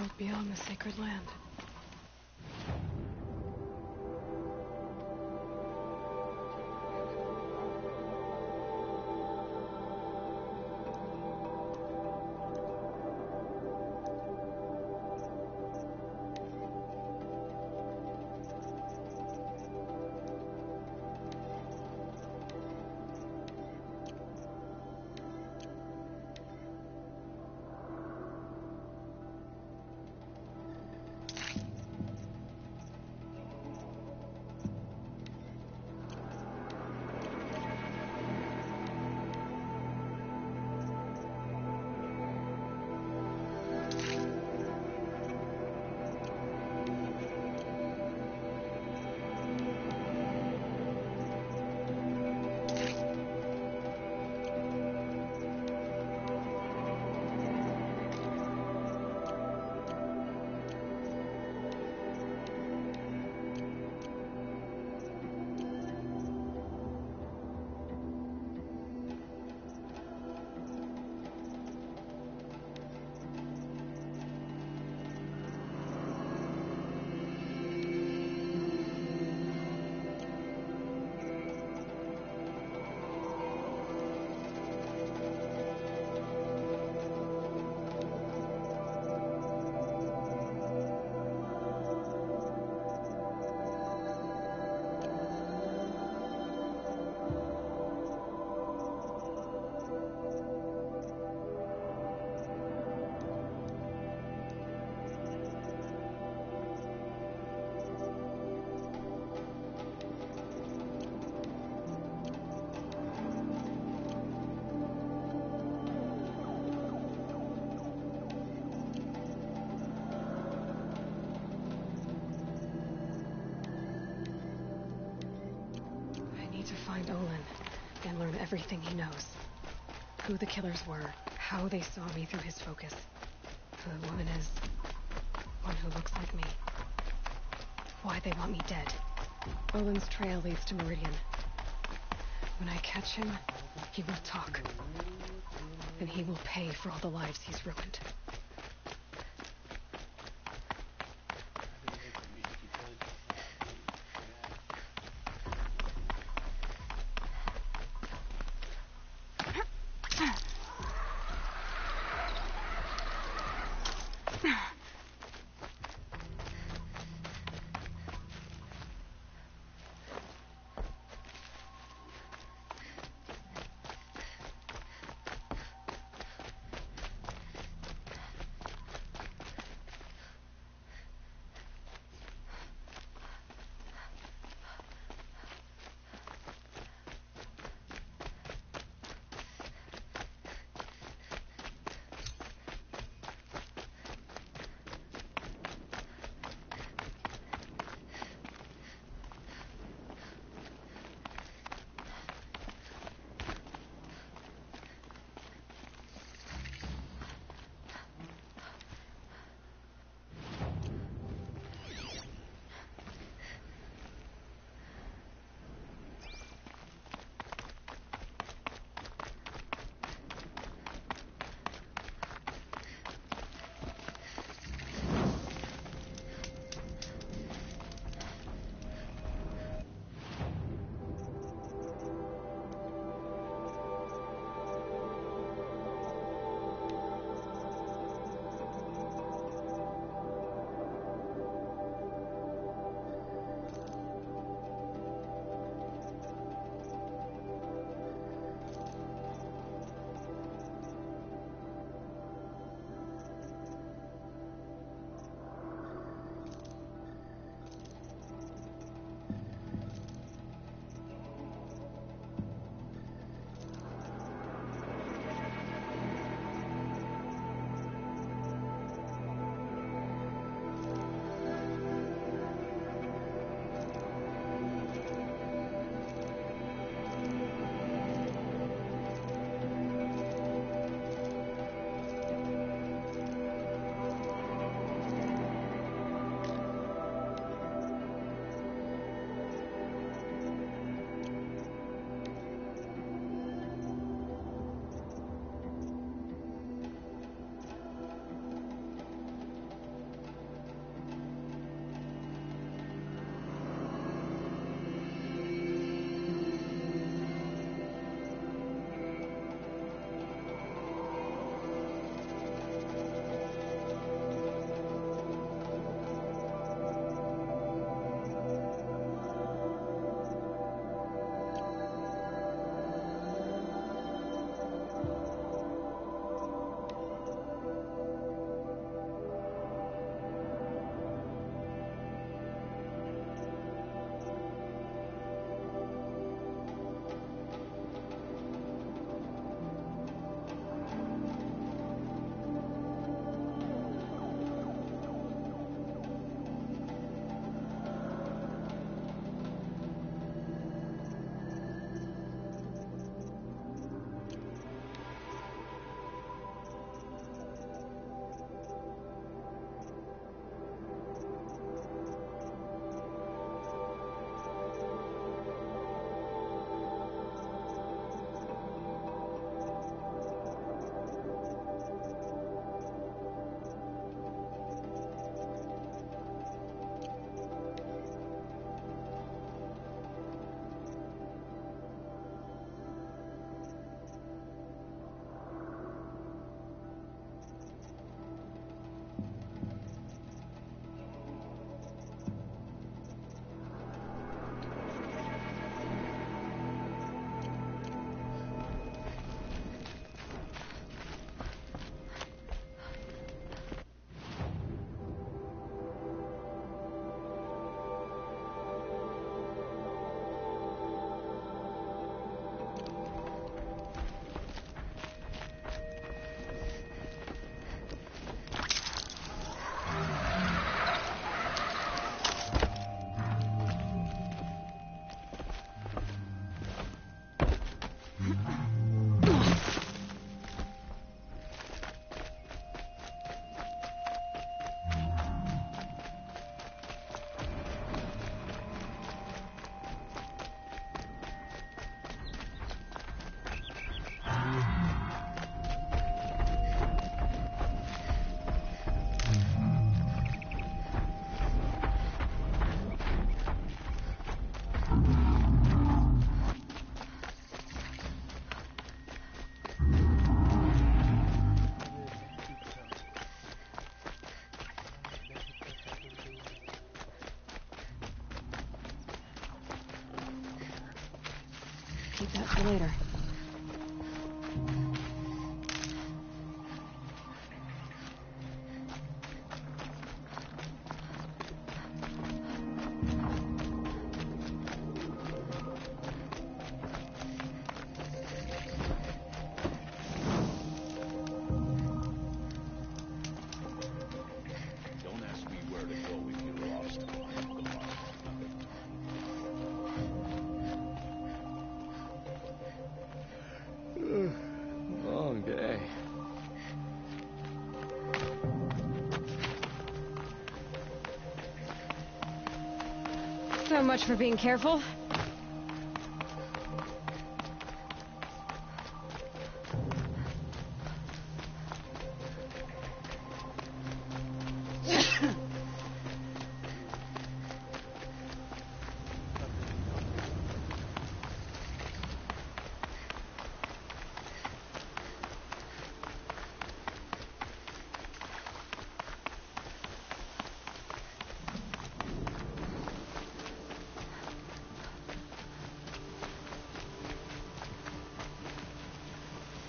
world beyond the sacred land. Find Olin and learn everything he knows. Who the killers were, how they saw me through his focus, who the woman is, one who looks like me, why they want me dead. Olin's trail leads to Meridian. When I catch him, he will talk. And he will pay for all the lives he's ruined. Keep that for later. Don't ask me where to go if you're lost. Long day. So much for being careful.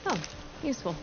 Oh, useful.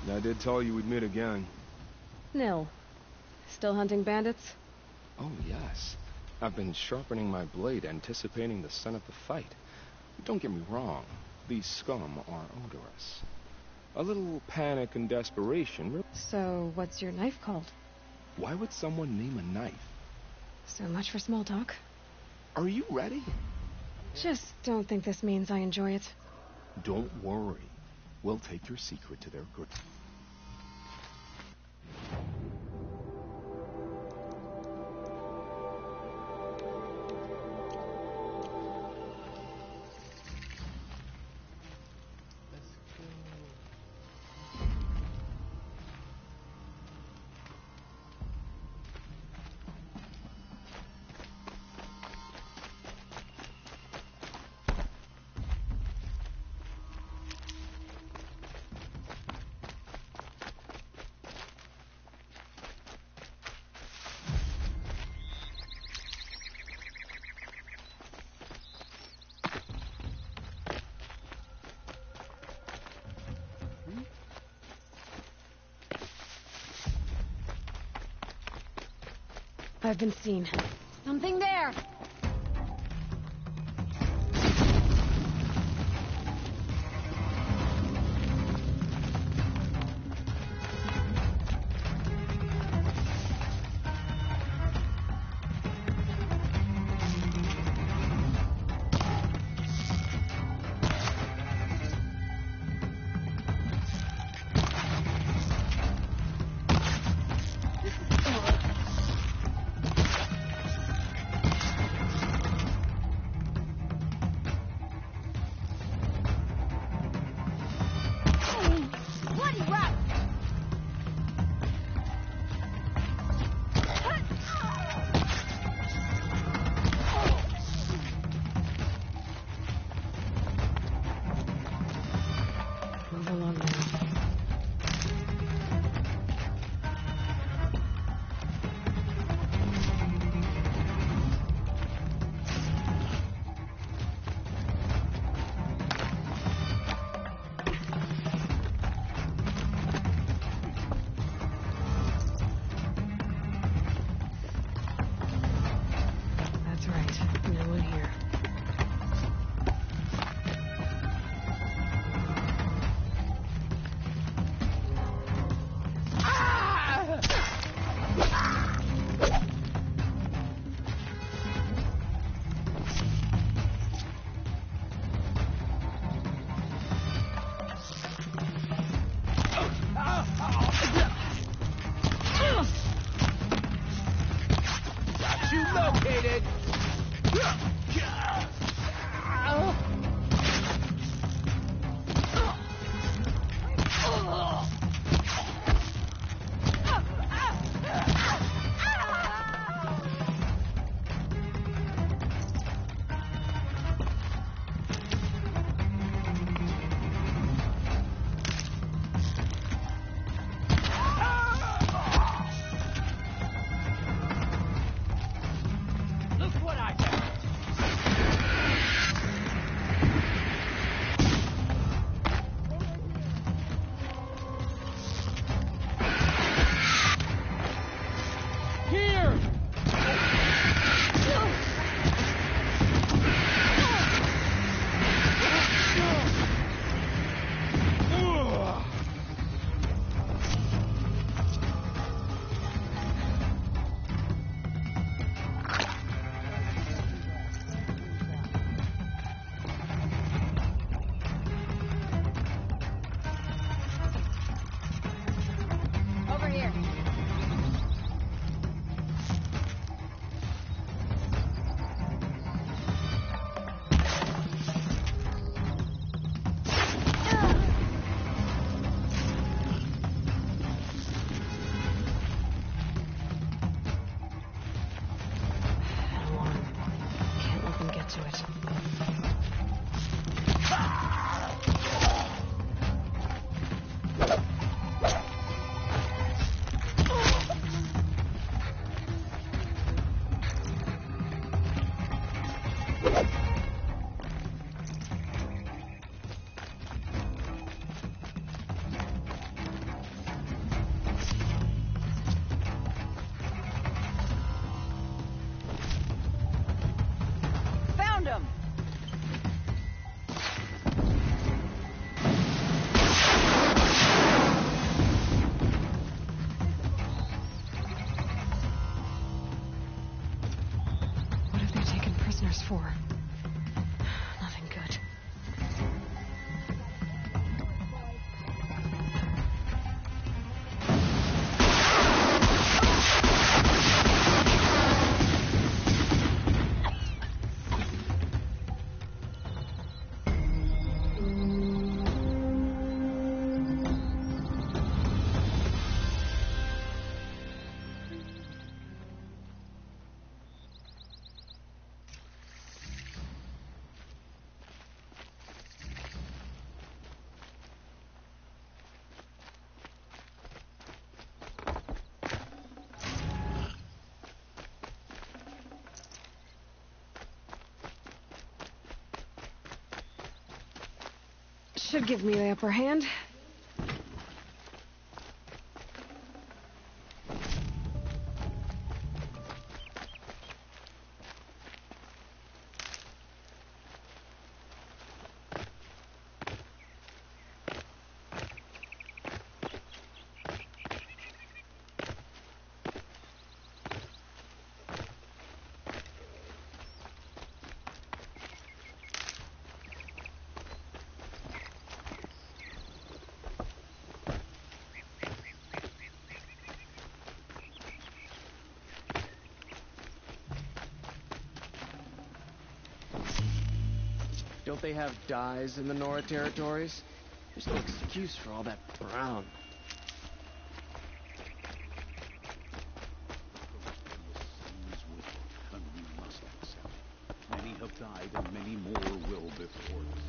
I did tell you we'd meet again. Nil. Still hunting bandits? Oh, yes. I've been sharpening my blade, anticipating the scent of the fight. Don't get me wrong. These scum are odorous. A little panic and desperation. So, what's your knife called? Why would someone name a knife? So much for small talk. Are you ready? Just don't think this means I enjoy it. Don't worry. We'll take your secret to their good. I've been seen. Something there! Located! Look what I got! Here! Over here. Alarm. Can't let them get to it. Found him! What have they taken prisoners for? Nothing good. Should give me the upper hand. Don't they have dyes in the Nora territories? There's no excuse for all that brown. And we must accept. Many have died and many more will before us.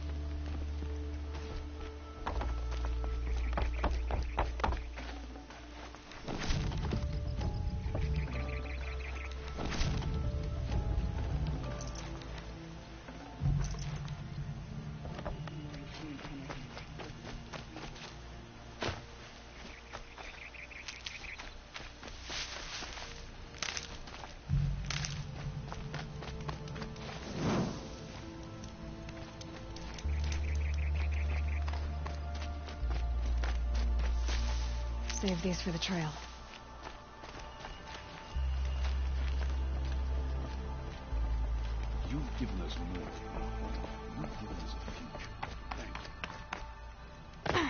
Save these for the trail. You've given us more. You've given us a future. Thank you.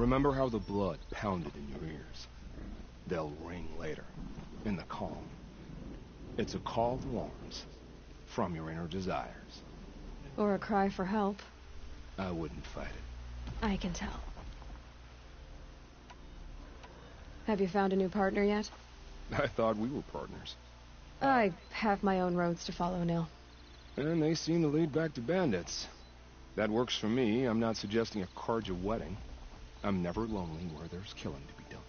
Remember how the blood pounded in your ears? They'll ring later, in the calm. It's a call to arms, from your inner desires. Or a cry for help. I wouldn't fight it. I can tell. Have you found a new partner yet? I thought we were partners. I have my own roads to follow, Nil. And they seem to lead back to bandits. That works for me. I'm not suggesting a Karja wedding. I'm never lonely where there's killing to be done.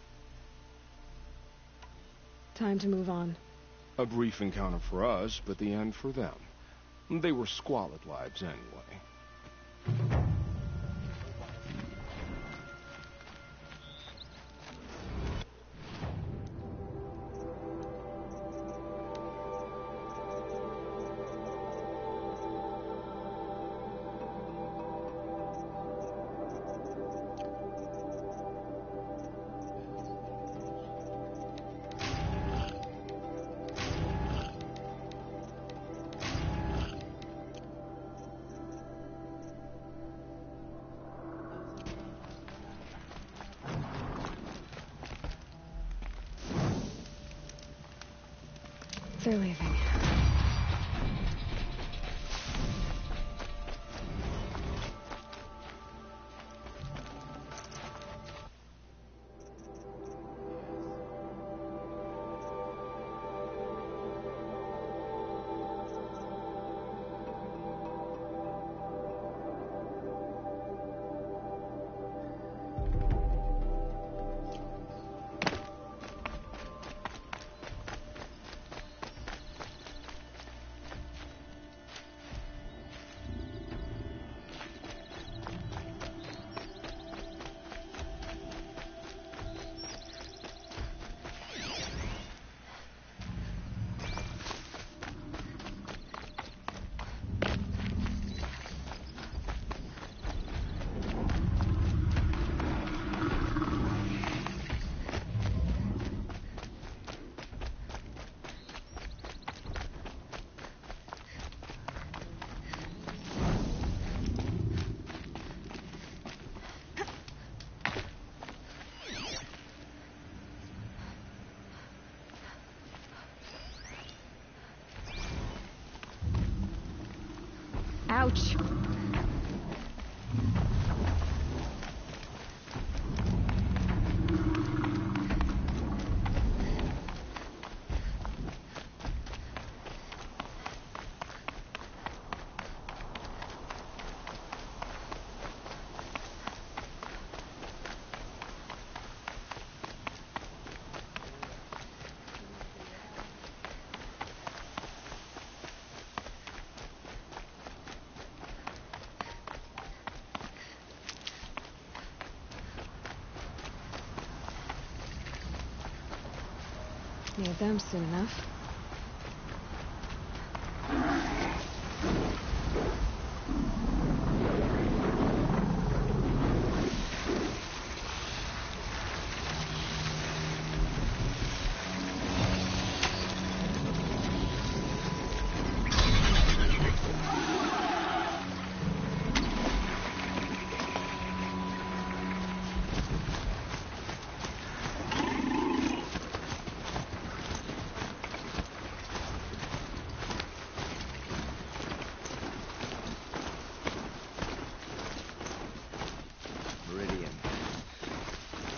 Time to move on. A brief encounter for us, but the end for them. They were squalid lives anyway. They're leaving. Ouch! Need them soon enough.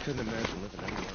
Couldn't imagine living anywhere else.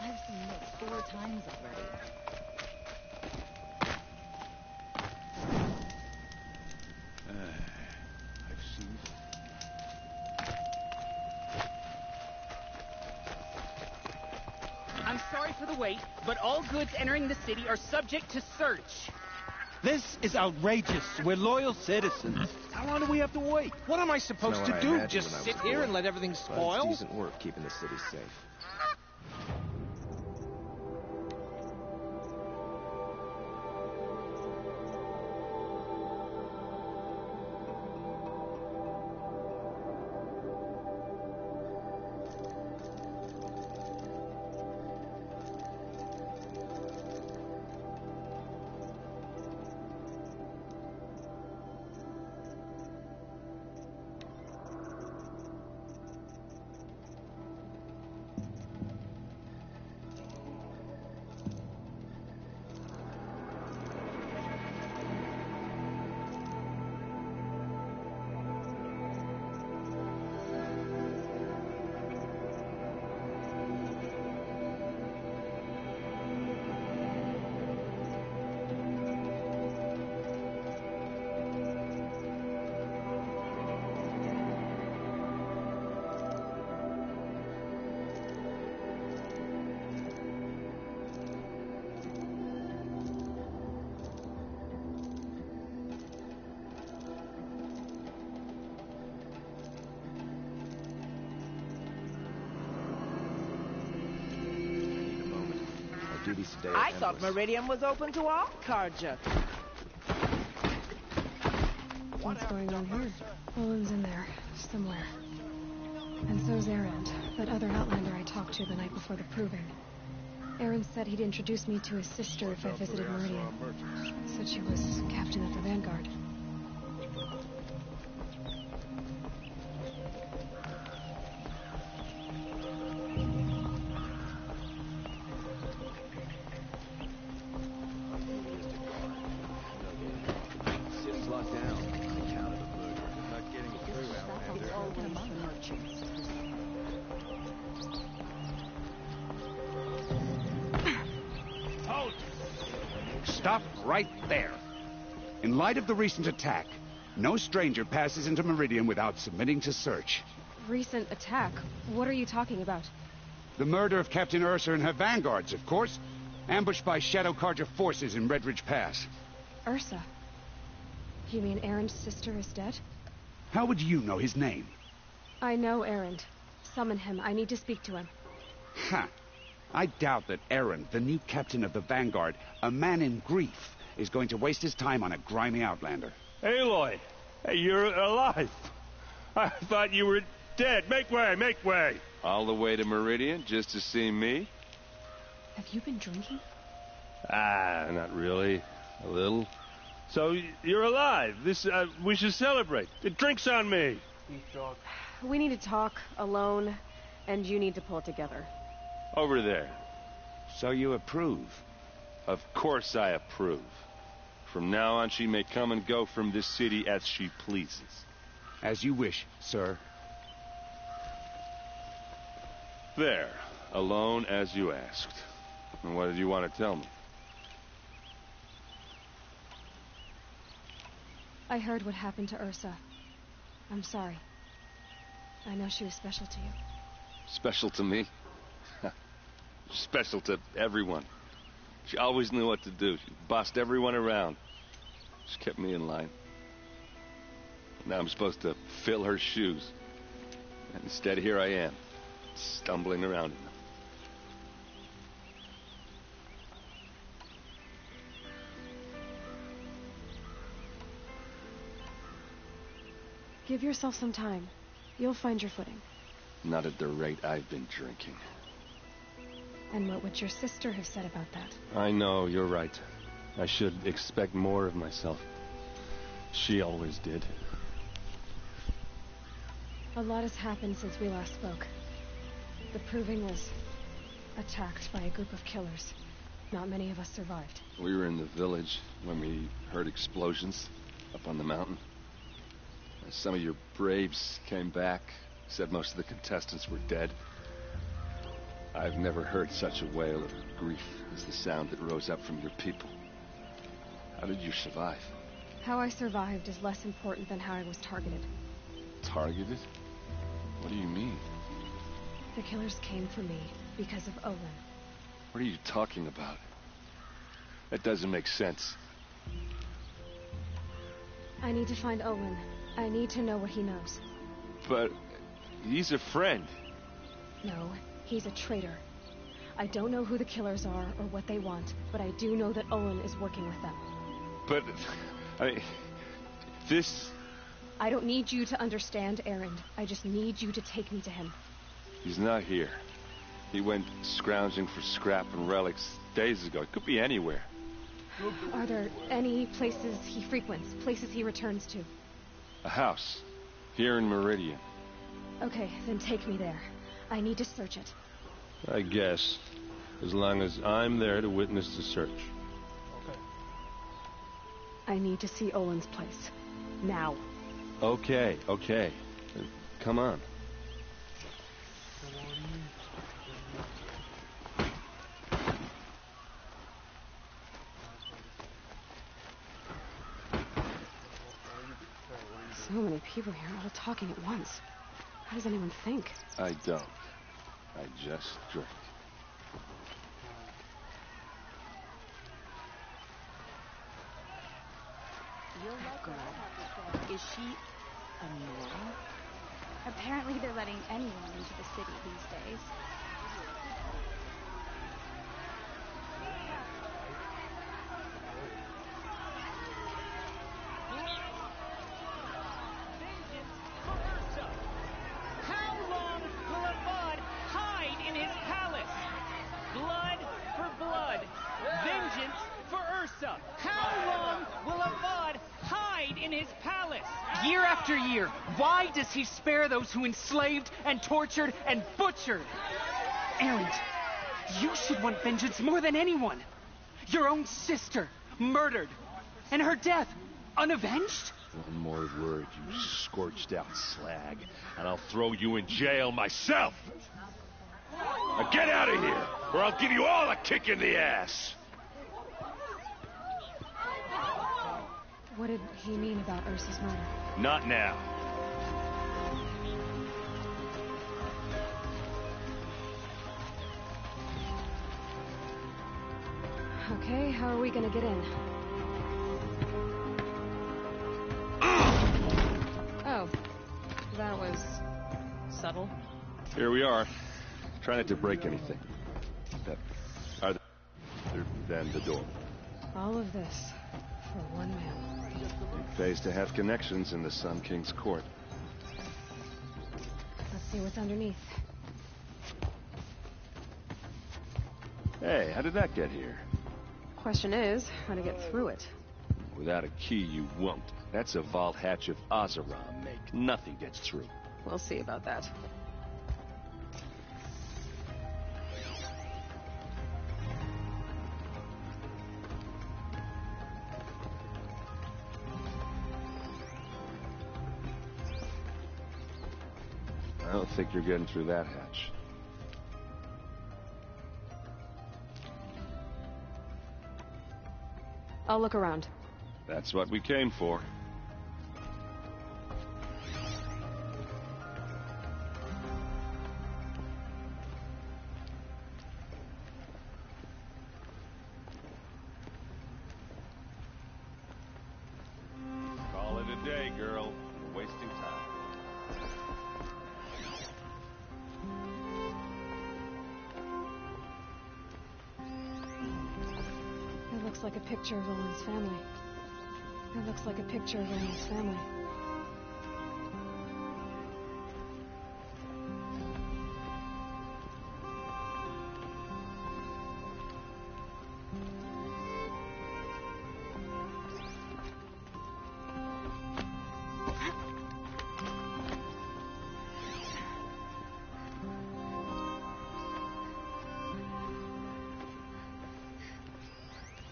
I've seen this 4 times already. sorry for the wait, but all goods entering the city are subject to search. This is outrageous. We're loyal citizens. How long do we have to wait? What am I supposed to do? Just sit here and let everything spoil? It's decent work keeping the city safe. Duties today I thought Meridian was open to all Carja. What's going on here? Olin's in there, somewhere. And so's Erend, that other Outlander I talked to the night before the proving. Erend said he'd introduce me to his sister if I visited Meridian. Said she was captain of the Vanguard. Stop right there. In light of the recent attack, no stranger passes into Meridian without submitting to search. Recent attack? What are you talking about? The murder of Captain Ursa and her vanguards, of course. Ambushed by Shadow Carja forces in Redridge Pass. Ursa? You mean Erend's sister is dead? How would you know his name? I know Erend. Summon him. I need to speak to him. Ha! I doubt that Erend, the new captain of the Vanguard, a man in grief, is going to waste his time on a grimy outlander. Aloy! Hey, you're alive! I thought you were dead. Make way, make way! All the way to Meridian just to see me? Have you been drinking? Not really. A little. So, you're alive. We should celebrate. The drink's on me. We need to talk, alone, and you need to pull it together. Over there. So you approve? Of course I approve. From now on, she may come and go from this city as she pleases. As you wish, sir. There. Alone as you asked. And what did you want to tell me? I heard what happened to Ursa. I'm sorry. I know she was special to you. Special to me? Special to everyone. She always knew what to do. She bossed everyone around. She kept me in line. Now I'm supposed to fill her shoes. And instead, here I am, stumbling around in them. Give yourself some time. You'll find your footing. Not at the rate I've been drinking. And what would your sister have said about that? I know, you're right. I should expect more of myself. She always did. A lot has happened since we last spoke. The Proving was attacked by a group of killers. Not many of us survived. We were in the village when we heard explosions up on the mountain. Some of your braves came back, said most of the contestants were dead. I've never heard such a wail of grief as the sound that rose up from your people. How did you survive? How I survived is less important than how I was targeted. Targeted? What do you mean? The killers came for me because of Olin. What are you talking about? That doesn't make sense. I need to find Olin. I need to know what he knows. But he's a friend. No, he's a traitor. I don't know who the killers are or what they want, but I do know that Olin is working with them. But, this... I don't need you to understand, Erend. I just need you to take me to him. He's not here. He went scrounging for scrap and relics days ago. It could be anywhere. Are there any places he frequents, places he returns to? A house. Here in Meridian. Okay, then take me there. I need to search it. I guess. As long as I'm there to witness the search. I need to see Olin's place. Now. Okay. Come on. So many people here, all talking at once. How does anyone think? I don't. I just drink. That girl, is she annoying? Apparently they're letting anyone into the city these days. How long will Avad hide in his palace? Blood for blood. Vengeance for Ursa. How long will Avad hide in his palace? Year after year, why does he spare those who enslaved and tortured and butchered? Erend, you should want vengeance more than anyone. Your own sister, murdered, and her death, unavenged? One more word, you scorched out slag, and I'll throw you in jail myself! Now get out of here, or I'll give you all a kick in the ass! What did he mean about Ursa's murder? Not now. Okay, how are we gonna get in? Oh, that was subtle. Here we are. Try not to break anything. That other than the door. All of this for one man. It pays to have connections in the Sun King's court. Let's see what's underneath. Hey, how did that get here? Question is, how to get through it. Without a key, you won't. That's a vault hatch of Azeram make. Nothing gets through. We'll see about that. I don't think you're getting through that hatch. I'll look around. That's what we came for. Call it a day, girl. We're wasting time. It looks like a picture of Olin's family. It looks like a picture of Olin's family.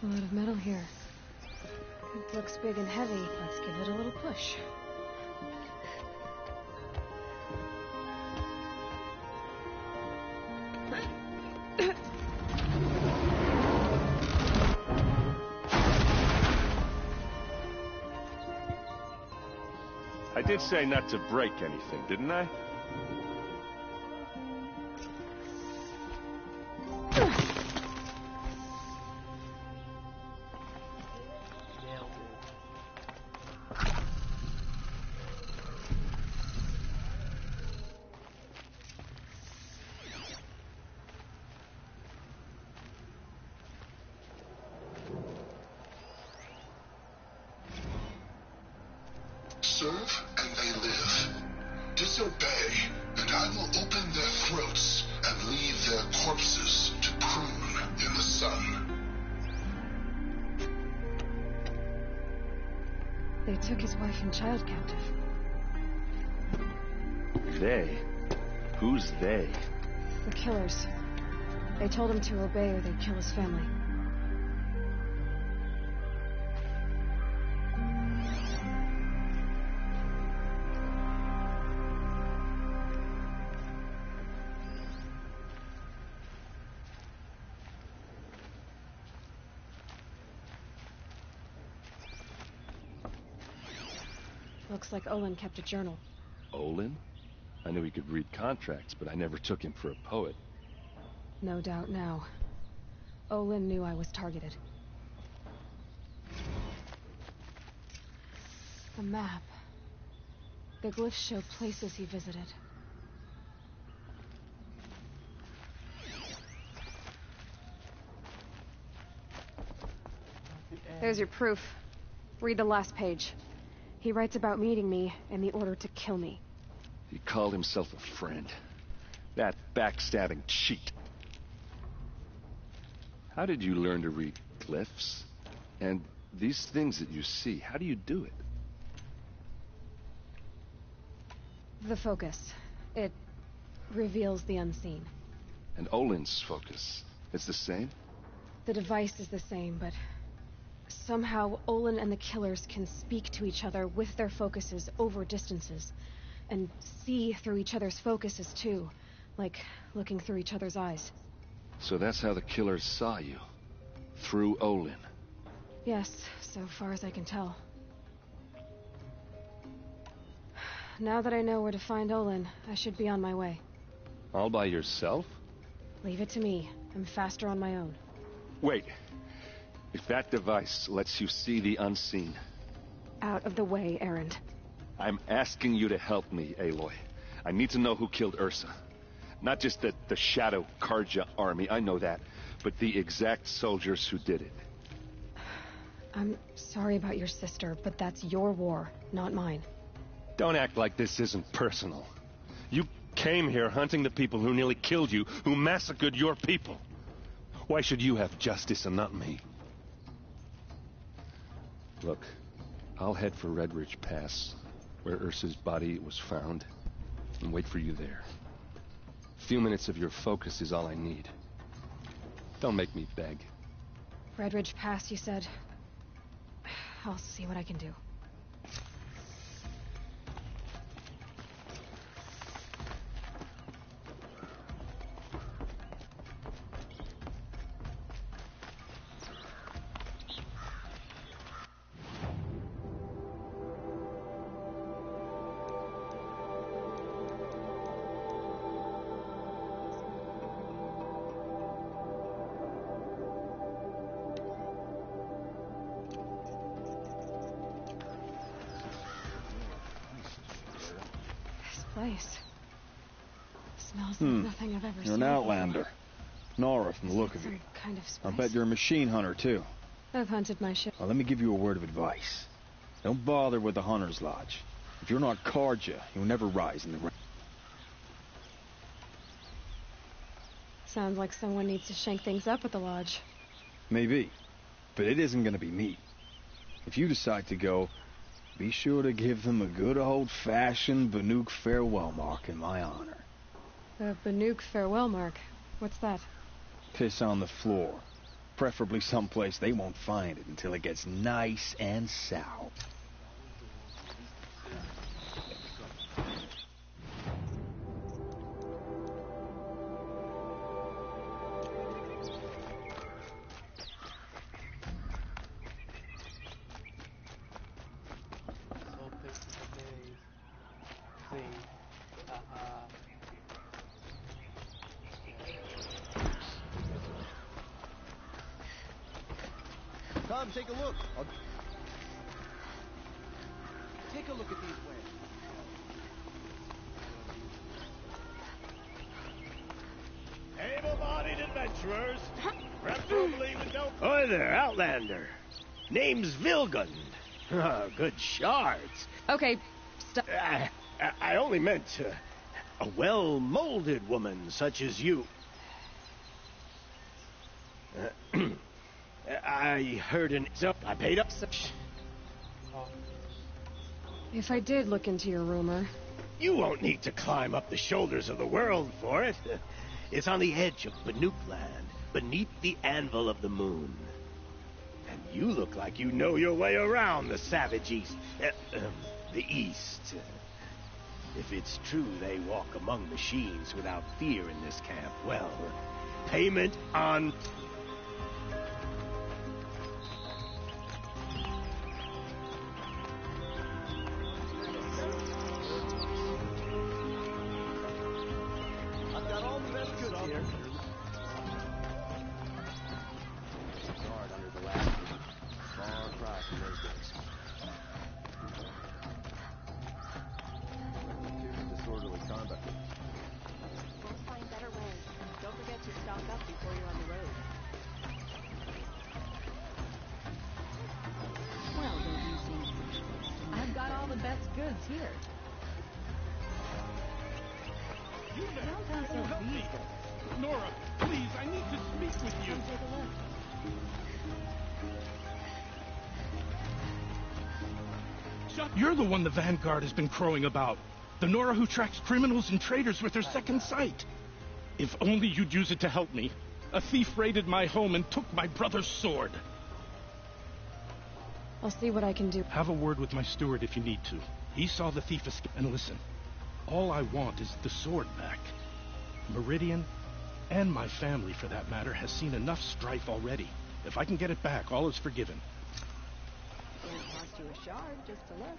A lot of metal here. It looks big and heavy. Let's give it a little push. I did say not to break anything, didn't I? Serve and they live. Disobey, and I will open their throats and leave their corpses to prune in the sun. They took his wife and child captive. They? Who's they? The killers. They told him to obey or they'd kill his family. Looks like Olin kept a journal. Olin? I knew he could read contracts, but I never took him for a poet. No doubt now. Olin knew I was targeted. A map. The glyphs show places he visited. There's your proof. Read the last page. He writes about meeting me and the order to kill me. He called himself a friend. That backstabbing cheat. How did you learn to read glyphs? And these things that you see, how do you do it? The focus. It reveals the unseen. And Olin's focus, it's the same? The device is the same, but somehow Olin and the killers can speak to each other with their focuses over distances. And see through each other's focuses, too. Like looking through each other's eyes. So that's how the killers saw you? Through Olin? Yes, so far as I can tell. Now that I know where to find Olin, I should be on my way. All by yourself? Leave it to me. I'm faster on my own. Wait. If that device lets you see the unseen... Out of the way, Erend. I'm asking you to help me, Aloy. I need to know who killed Ursa. Not just the Shadow Karja army, I know that, but the exact soldiers who did it. I'm sorry about your sister, but that's your war, not mine. Don't act like this isn't personal. You came here hunting the people who nearly killed you, who massacred your people. Why should you have justice and not me? Look, I'll head for Red Ridge Pass, where Ursa's body was found, and wait for you there. A few minutes of your focus is all I need. Don't make me beg. Red Ridge Pass, you said. I'll see what I can do. Place. Smells like nothing I've ever seen. You're an outlander. Nora from the look of you. Some kind of I bet you're a machine hunter, too. I've hunted my ship. Well, let me give you a word of advice. Don't bother with the Hunter's Lodge. If you're not Karja, you'll never rise in the ranks. Sounds like someone needs to shake things up at the lodge. Maybe. But it isn't going to be me. If you decide to go, be sure to give them a good old-fashioned Banuk farewell mark in my honor. The Banuk farewell mark? What's that? Piss on the floor. Preferably someplace they won't find it until it gets nice and sour. Come, take a look. Take a look at these wares. Able-bodied adventurers, preferably with no... Hi there, Outlander. Name's Vilgund. Oh, good shards. Okay, stop. I only meant a well-molded woman such as you. I heard an... So I paid up... If I did look into your rumor... You won't need to climb up the shoulders of the world for it. It's on the edge of Banuk land, beneath the anvil of the moon. And you look like you know your way around the savage east. The east. If it's true they walk among machines without fear in this camp, well, payment on... Nora, please, I need to speak with you. Take a look. You're the one the Vanguard has been crowing about. The Nora who tracks criminals and traitors with her second sight. If only you'd use it to help me. A thief raided my home and took my brother's sword. I'll see what I can do. Have a word with my steward if you need to. He saw the thief escape. And listen, all I want is the sword back. Meridian, and my family for that matter, has seen enough strife already. If I can get it back, all is forgiven. Won't cost you a shard just to look.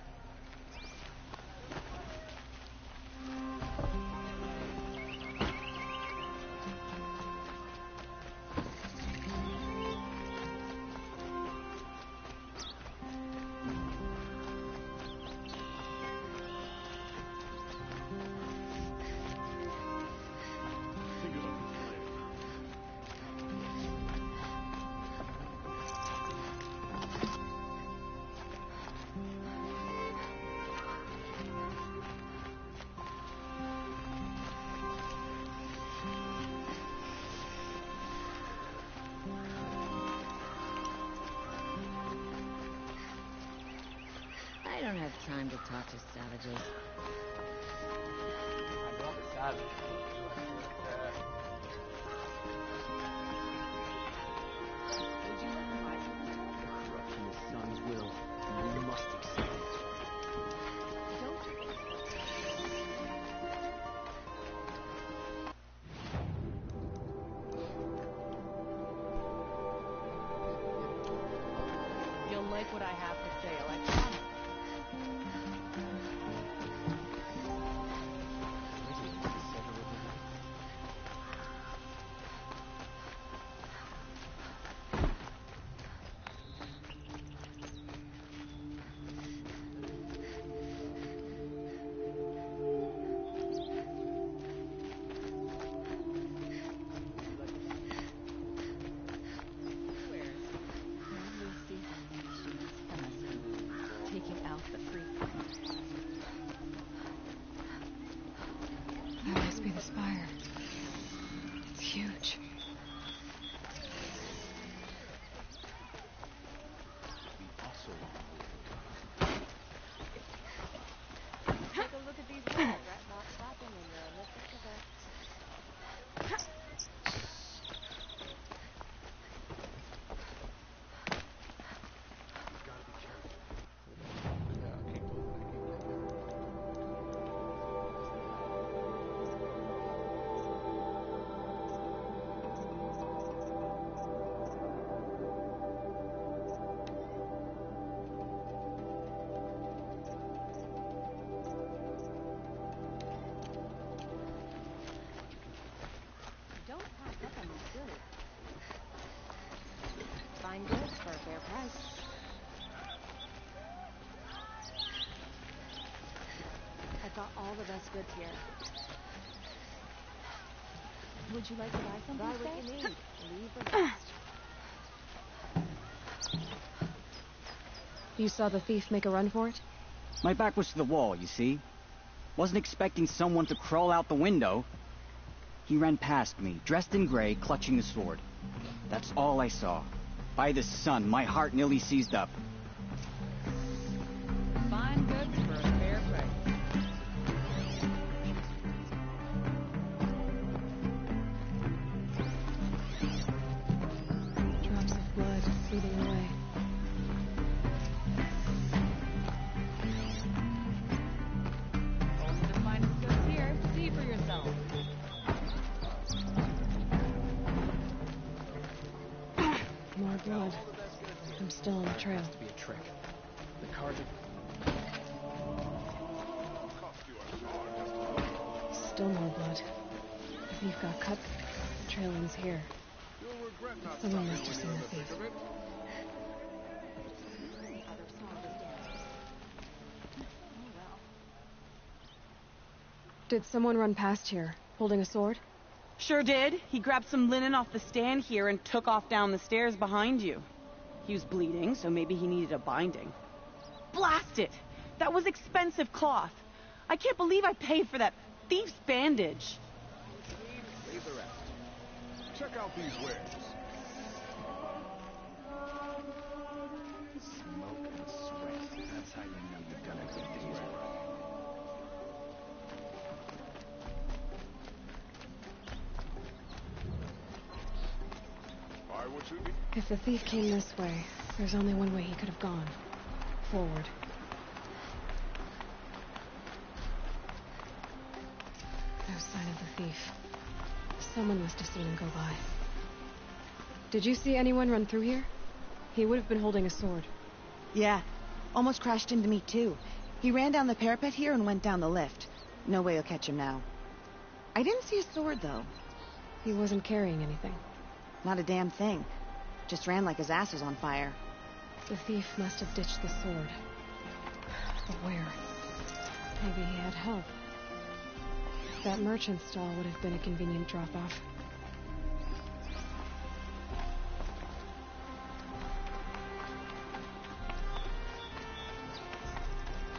I don't have time to talk to savages. I'm not a savage. The corruption is Sun's will, and we must accept it. You'll like what I have to say, Alexa. Taking out the free. That must be the spire. It's huge. Take a look at these walls. Rat not flapping in the midst of a... Don't pass up on these goods. Fine goods for a fair price. I've got all the best goods here. Would you like to buy something? Buy what you need. Leave the rest. You saw the thief make a run for it? My back was to the wall, you see. Wasn't expecting someone to crawl out the window. He ran past me, dressed in gray, clutching a sword. That's all I saw. By the sun, my heart nearly seized up. Fine goods for a fair price. Drops of blood leading away. Only the finest goods here. See for yourself. More blood. I'm still on the trail. To be a trick. The cards are... Still more blood. The thief got cut. The trail ends here. Someone must have seen the thief. Did someone run past here, holding a sword? Sure did. He grabbed some linen off the stand here and took off down the stairs behind you. He was bleeding, so maybe he needed a binding. Blast it! That was expensive cloth. I can't believe I paid for that thief's bandage. Save the rest. Check out these wares. Smoke and sweat. That's how you know you've done a good day's work. If the thief came this way, there's only one way he could have gone. Forward. No sign of the thief. Someone must have seen him go by. Did you see anyone run through here? He would have been holding a sword. Yeah. Almost crashed into me, too. He ran down the parapet here and went down the lift. No way you'll catch him now. I didn't see a sword, though. He wasn't carrying anything. Not a damn thing. Just ran like his ass was on fire. The thief must have ditched the sword. But where? Maybe he had help. That merchant stall would have been a convenient drop-off.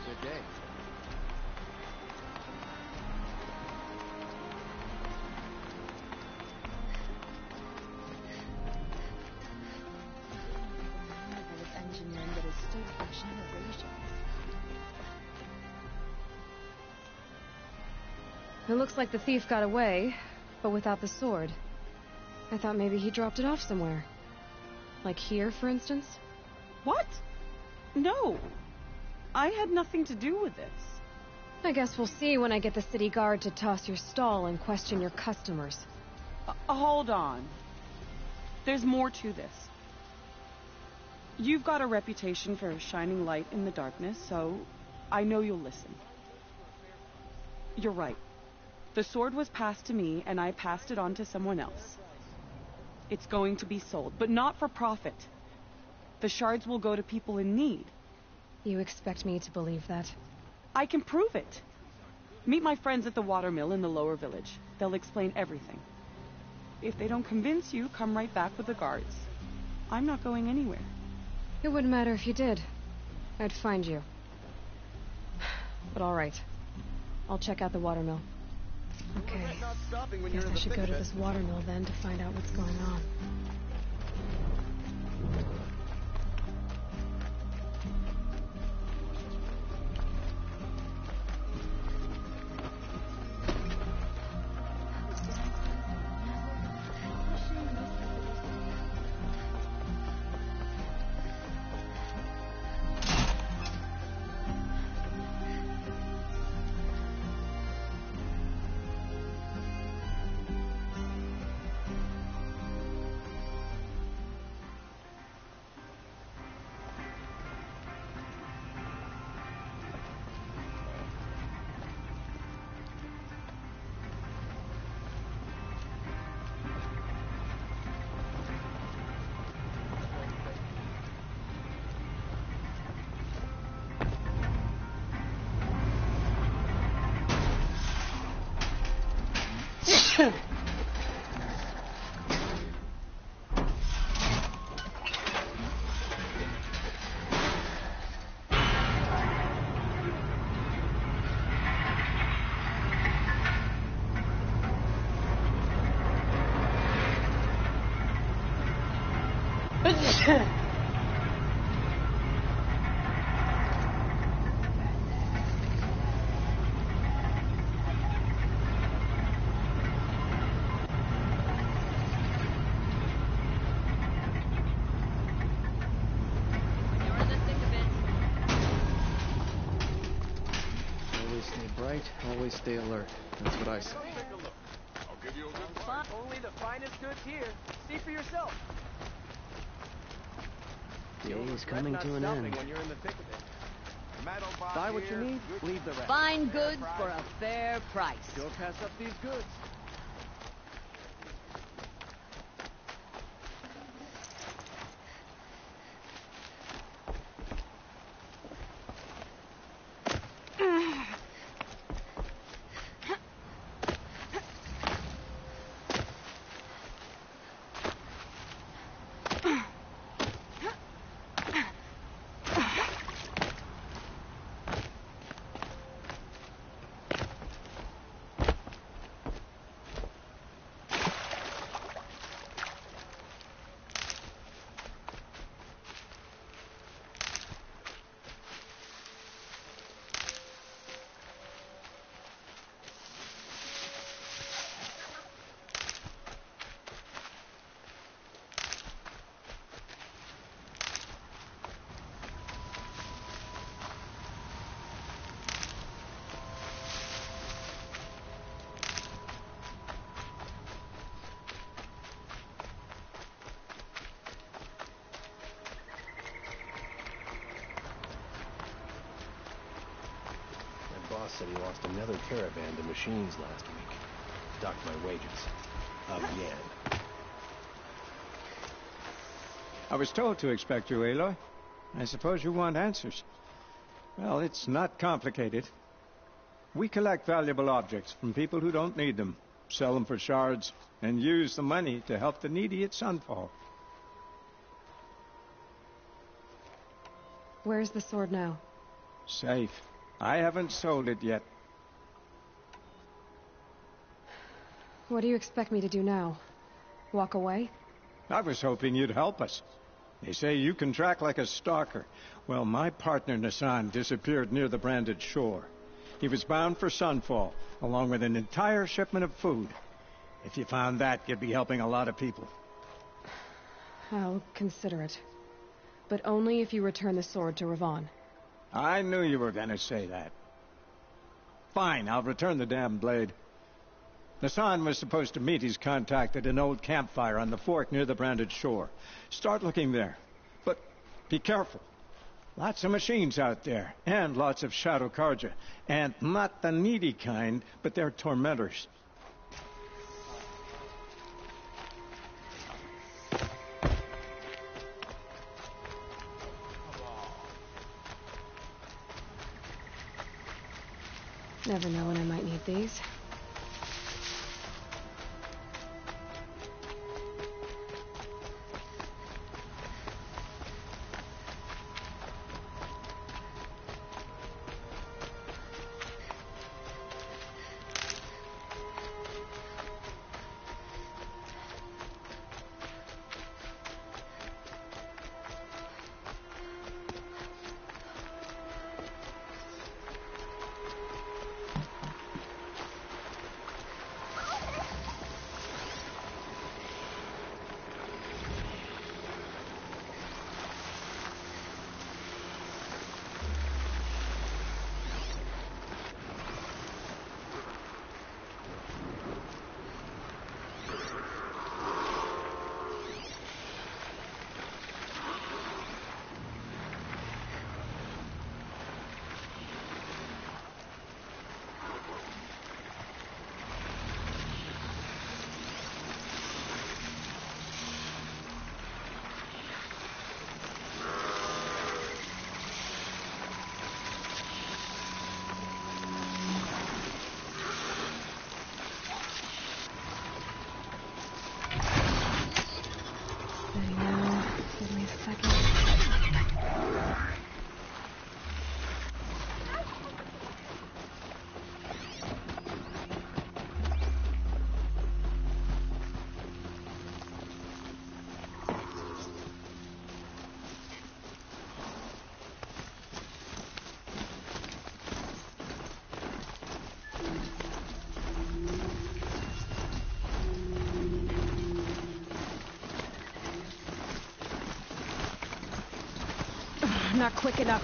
Good day. Marvel of engineering that has stood for generations. It looks like the thief got away, but without the sword. I thought maybe he dropped it off somewhere. Like here, for instance? What? No. I had nothing to do with this. I guess we'll see when I get the city guard to toss your stall and question your customers. Hold on. There's more to this. You've got a reputation for shining light in the darkness, so I know you'll listen. You're right. The sword was passed to me, and I passed it on to someone else. It's going to be sold, but not for profit. The shards will go to people in need. You expect me to believe that? I can prove it. Meet my friends at the watermill in the lower village. They'll explain everything. If they don't convince you, come right back with the guards. I'm not going anywhere. It wouldn't matter if you did. I'd find you. But all right. I'll check out the watermill. Okay. Guess I should go to this watermill then to find out what's going on. Always stay bright, always stay alert. That's what I say. Only the finest goods here. See for yourself. Day's coming to an end. When you're in the thick of it. Buy what you need, leave the rest. Fine goods for a fair price. Don't pass up these goods. Boss said he lost another caravan to machines last week. Docked my wages. Again. I was told to expect you, Aloy. I suppose you want answers. Well, it's not complicated. We collect valuable objects from people who don't need them, sell them for shards, and use the money to help the needy at Sunfall. Where's the sword now? Safe. I haven't sold it yet. What do you expect me to do now? Walk away? I was hoping you'd help us. They say you can track like a stalker. Well, my partner Nassan disappeared near the branded shore. He was bound for Sunfall, along with an entire shipment of food. If you found that, you'd be helping a lot of people. I'll consider it. But only if you return the sword to Ravon. I knew you were going to say that. Fine, I'll return the damn blade. Nassan was supposed to meet his contact at an old campfire on the fork near the branded shore. Start looking there. But be careful. Lots of machines out there, and lots of Shadow Karja. And not the needy kind, but they're tormentors. Never know when I might need these. not quick enough.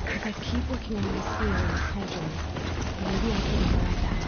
If I keep working on this here in this cauldron, maybe I can override that.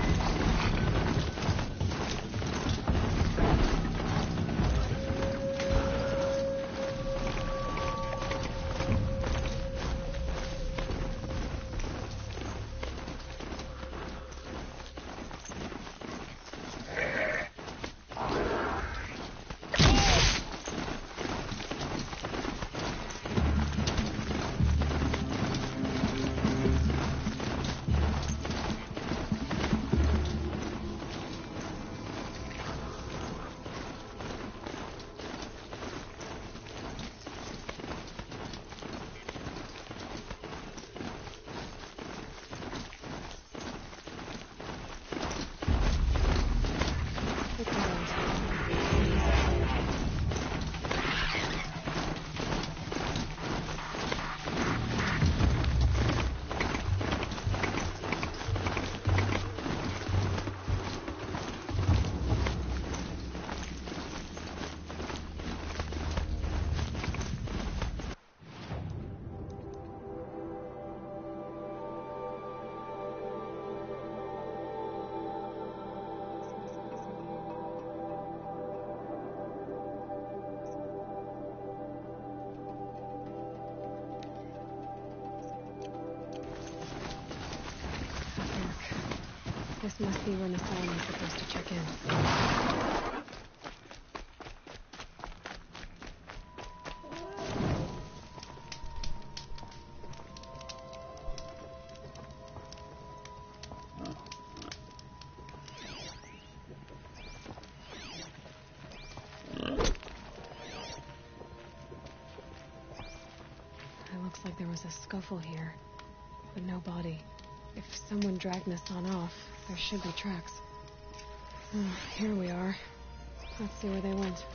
This must be where Nassan was supposed to check in. It looks like there was a scuffle here, but no body. If someone dragged Nassan off, there should be tracks. Here we are. Let's see where they went.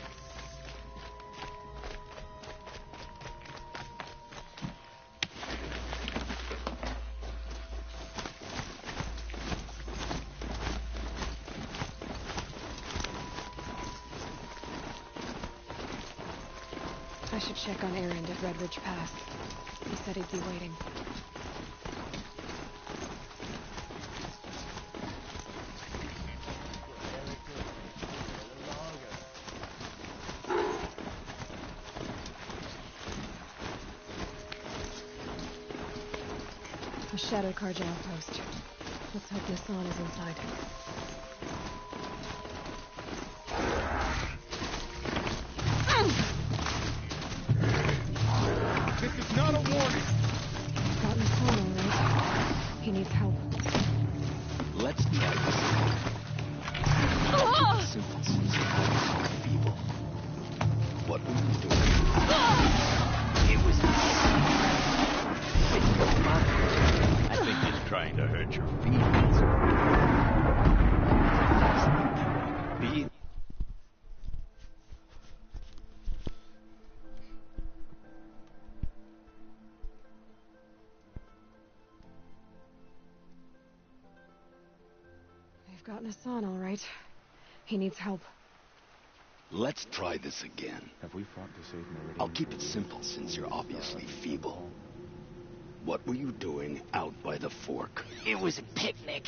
I should check on Erend at Red Ridge Pass. He said he'd be waiting. A Shadow Carja outpost. Let's hope Nassan is inside. This is not a warning! Got Nassan, all right. He needs help. Let's try this. Synthesis are feeble. What were you doing? It was They've gotten Hassan, all right. He needs help. Let's try this again. Have we fought to save Meridian? I'll keep it simple since you're obviously feeble. What were you doing out by the fork? It was a picnic.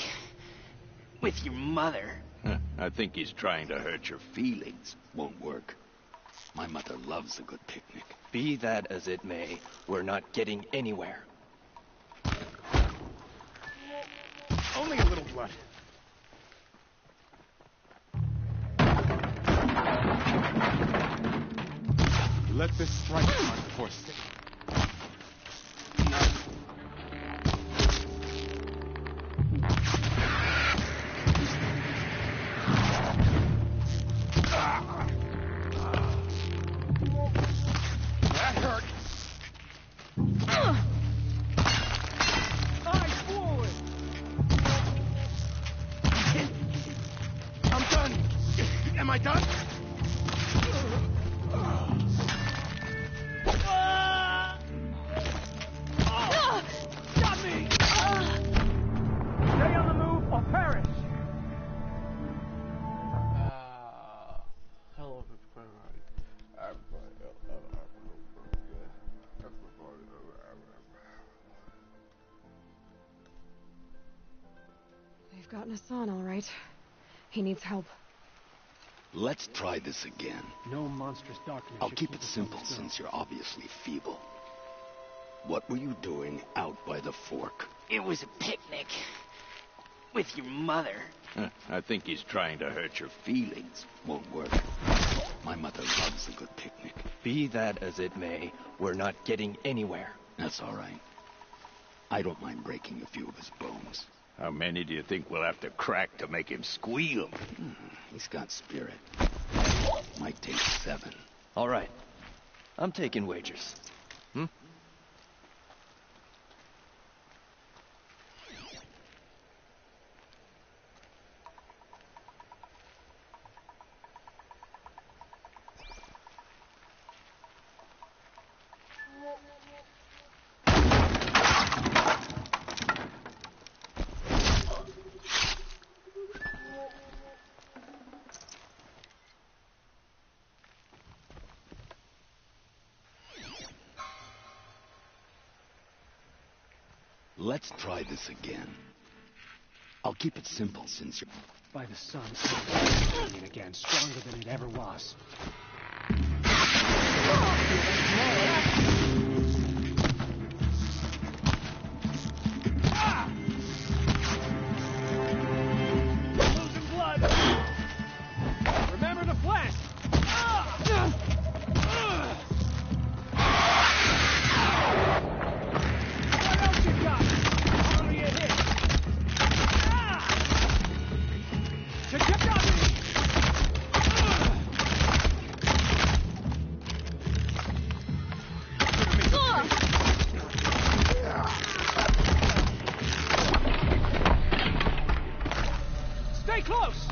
With your mother. I think he's trying to hurt your feelings. Won't work. My mother loves a good picnic. Be that as it may, we're not getting anywhere. Only a little blood. Let this strike mark force it. That hurt. Eyes forward. I'm done. Am I done? Stop me! Stay on the move or perish! Hello, They've gotten Hassan, all right. He needs help. Let's try this again. No monstrous darkness. I'll keep it simple since you're obviously feeble. What were you doing out by the fork? It was a picnic. With your mother. I think he's trying to hurt your feelings. Won't work. My mother loves a good picnic. Be that as it may, we're not getting anywhere. That's all right. I don't mind breaking a few of his bones. How many do you think we'll have to crack to make him squeal? He's got spirit. Might take 7. All right. I'm taking wagers. Let's try this again. I'll keep it simple since you're... By the sun, it's again, stronger than it ever was. Losing blood! Remember the flash! What else you got? Only a hit! Stay close!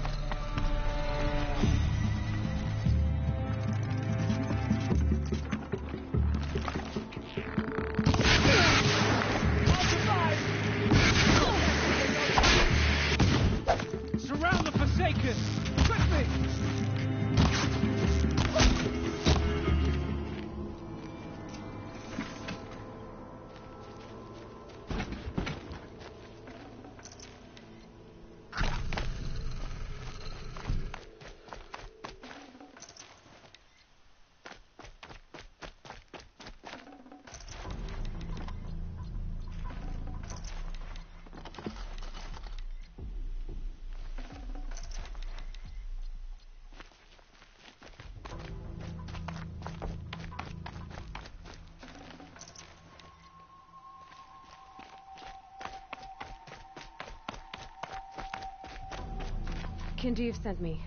Surround the Forsaken! Quickly! Kinjeev sent me.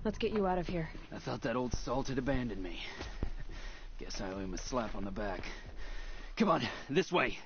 Let's get you out of here. I thought that old salt had abandoned me. Guess I owe him a slap on the back. Come on, this way.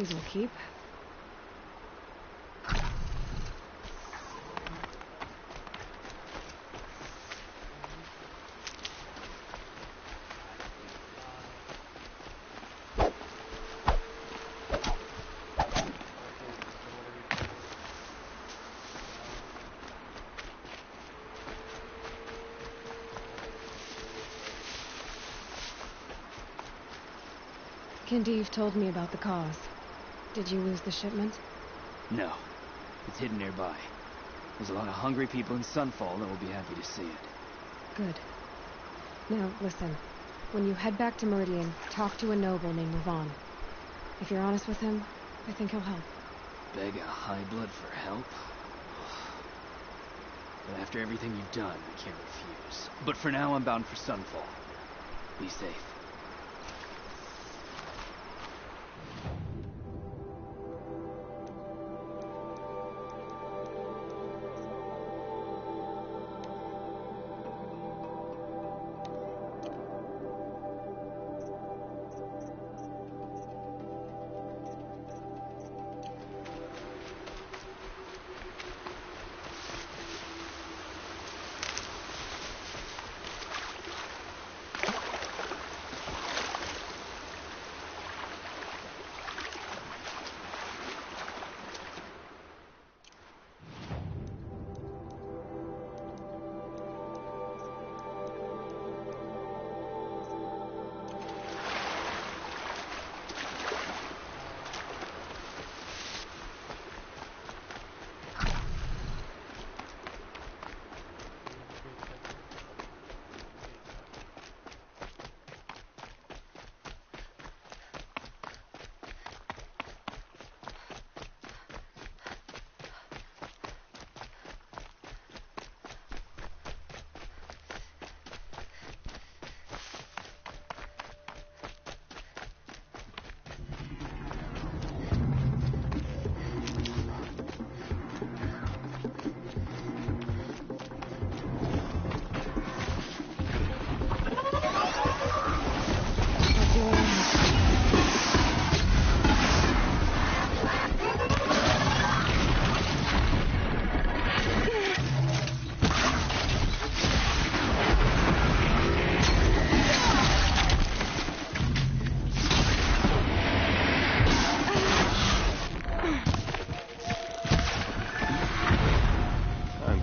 these will keep. Kindeev told me about the cause. Did you lose the shipment? No. It's hidden nearby. There's a lot of hungry people in Sunfall that will be happy to see it. Good. Now, listen. When you head back to Meridian, talk to a noble named Ravon. If you're honest with him, I think he'll help. Beg a high blood for help? But after everything you've done, I can't refuse. But for now, I'm bound for Sunfall. Be safe.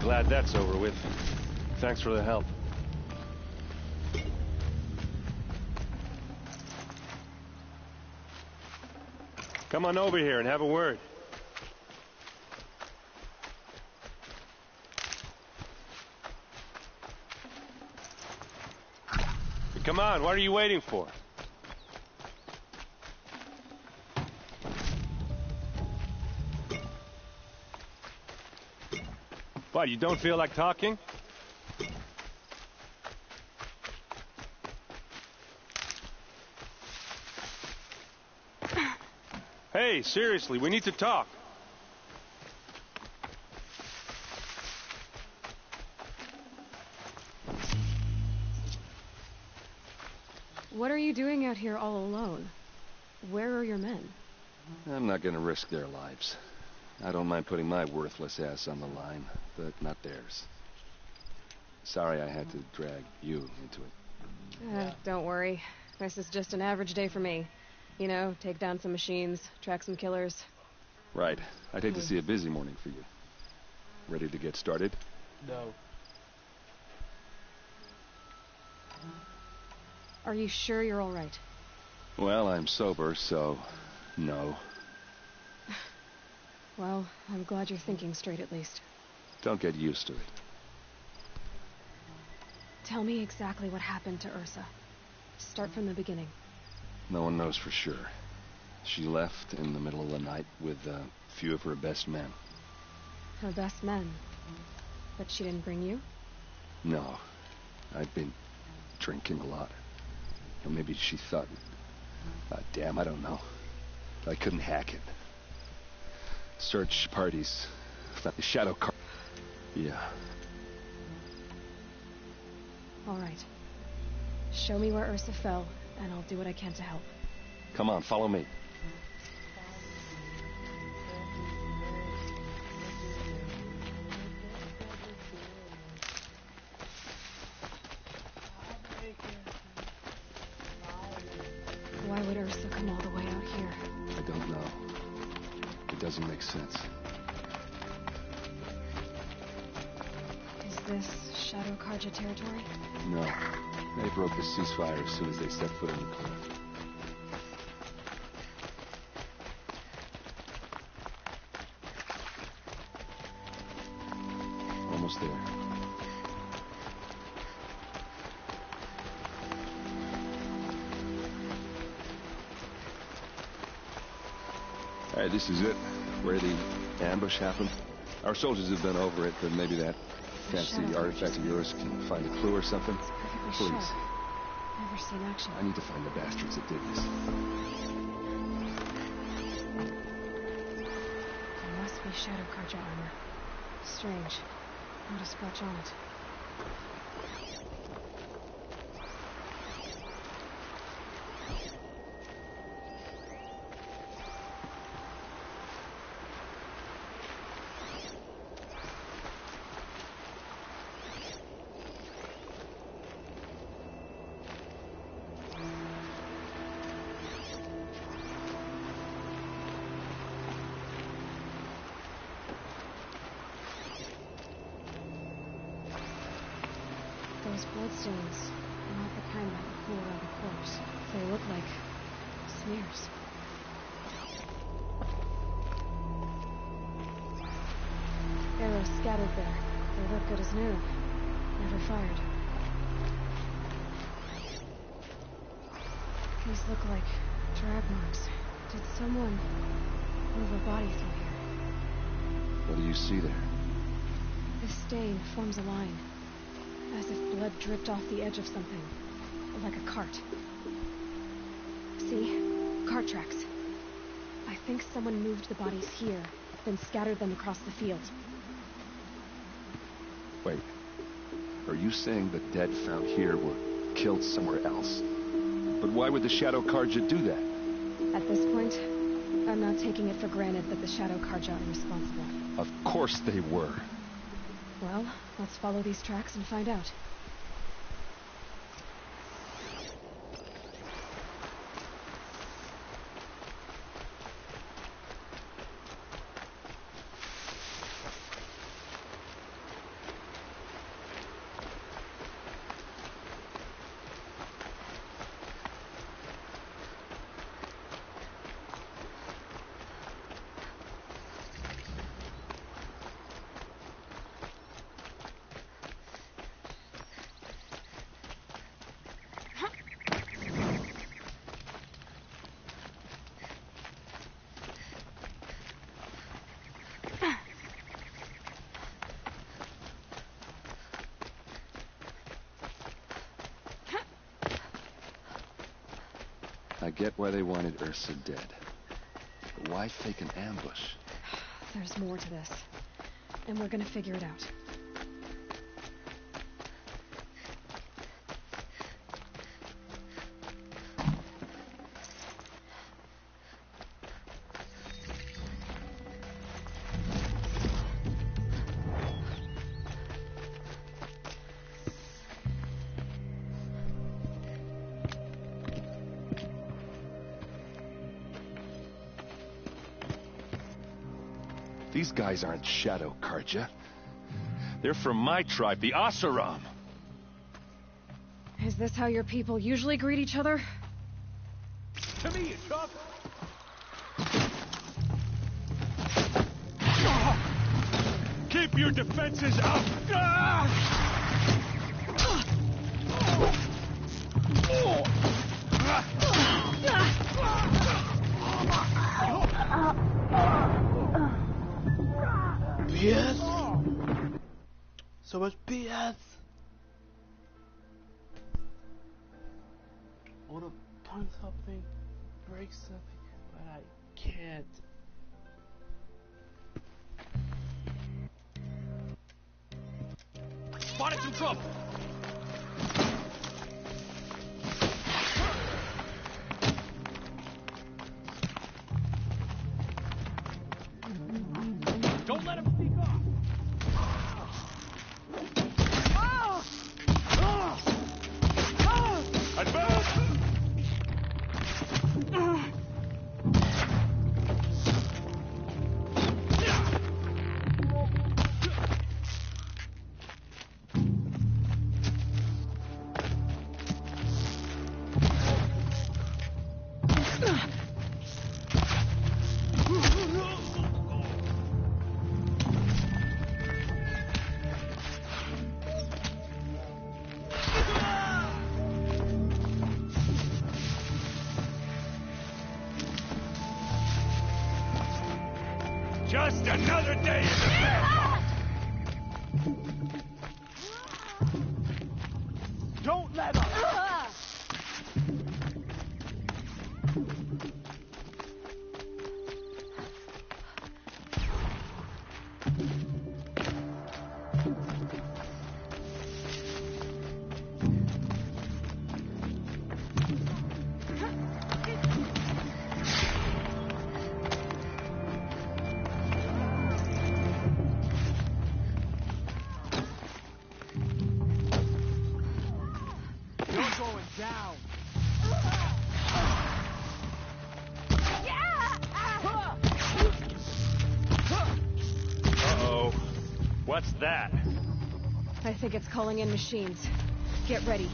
Glad that's over with. Thanks for the help. Come on over here and have a word. Come on, what are you waiting for? What, you don't feel like talking? Hey, seriously, we need to talk. What are you doing out here all alone? Where are your men? I'm not gonna risk their lives. I don't mind putting my worthless ass on the line, but not theirs. Sorry I had to drag you into it. Don't worry. This is just an average day for me. You know, take down some machines, track some killers. Right. I'd hate to see a busy morning for you. Ready to get started? No. Are you sure you're all right? Well, I'm sober, so no. Well, I'm glad you're thinking straight at least. Don't get used to it. Tell me exactly what happened to Ursa. Start from the beginning. No one knows for sure. She left in the middle of the night with a few of her best men. Her best men? But she didn't bring you? No. I'd been drinking a lot. Or maybe she thought... damn, I don't know. I couldn't hack it. Search parties. Shadow car... Yeah. All right. Show me where Ursa fell, and I'll do what I can to help. Come on, follow me. doesn't make sense. Is this Shadow Karja territory? No. They broke the ceasefire as soon as they set foot on the cliff. Almost there. All right, this is it. Where the ambush happened. Our soldiers have been over it, but maybe that fancy artifact of yours can find a clue or something. Perfectly Please. sure. Never seen action. I need to find the bastards that did this. There must be Shadow Karja armor. Strange. Not a scratch on it. Those bloodstains are not the kind that would pool around a corpse. They look like smears. Arrows scattered there. They look good as new. Never fired. These look like drag marks. Did someone move a body through here? What do you see there? This stain forms a line. As if blood dripped off the edge of something. Like a cart. See? Cart tracks. I think someone moved the bodies here, then scattered them across the field. Wait. Are you saying the dead found here were killed somewhere else? But why would the Shadow Karja do that? At this point, I'm not taking it for granted that the Shadow Karja are responsible. Of course they were. Well, let's follow these tracks and find out. I get why they wanted Ursa dead. But why fake an ambush? There's more to this. And we're gonna figure it out. These guys aren't Shadow Karja. They're from my tribe, the Asaram. Is this how your people usually greet each other? To me, you chump! Keep your defenses up! BS? So much BS. I want to punch something, break something, but I can't. Spotted some trouble! Don't let him sneak off! Advance! Just another day in the bed. Don't let up! Uh-oh. What's that? I think it's calling in machines. Get ready.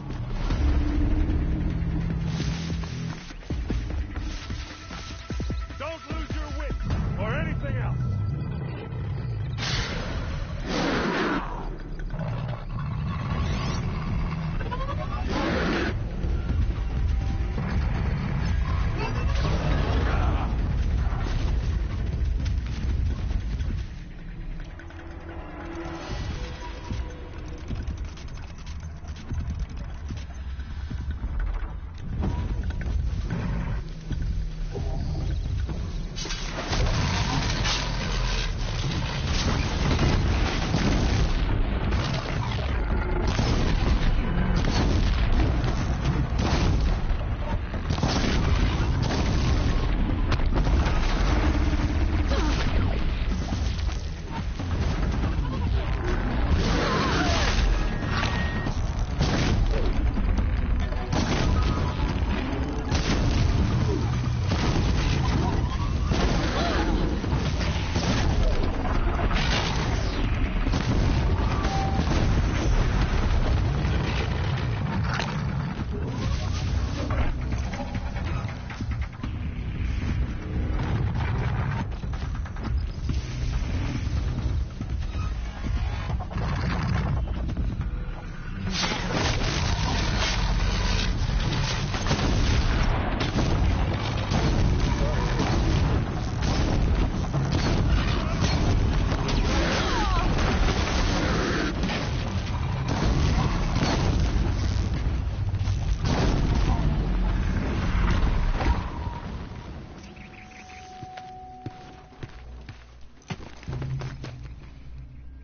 Don't lose your wits, or anything else.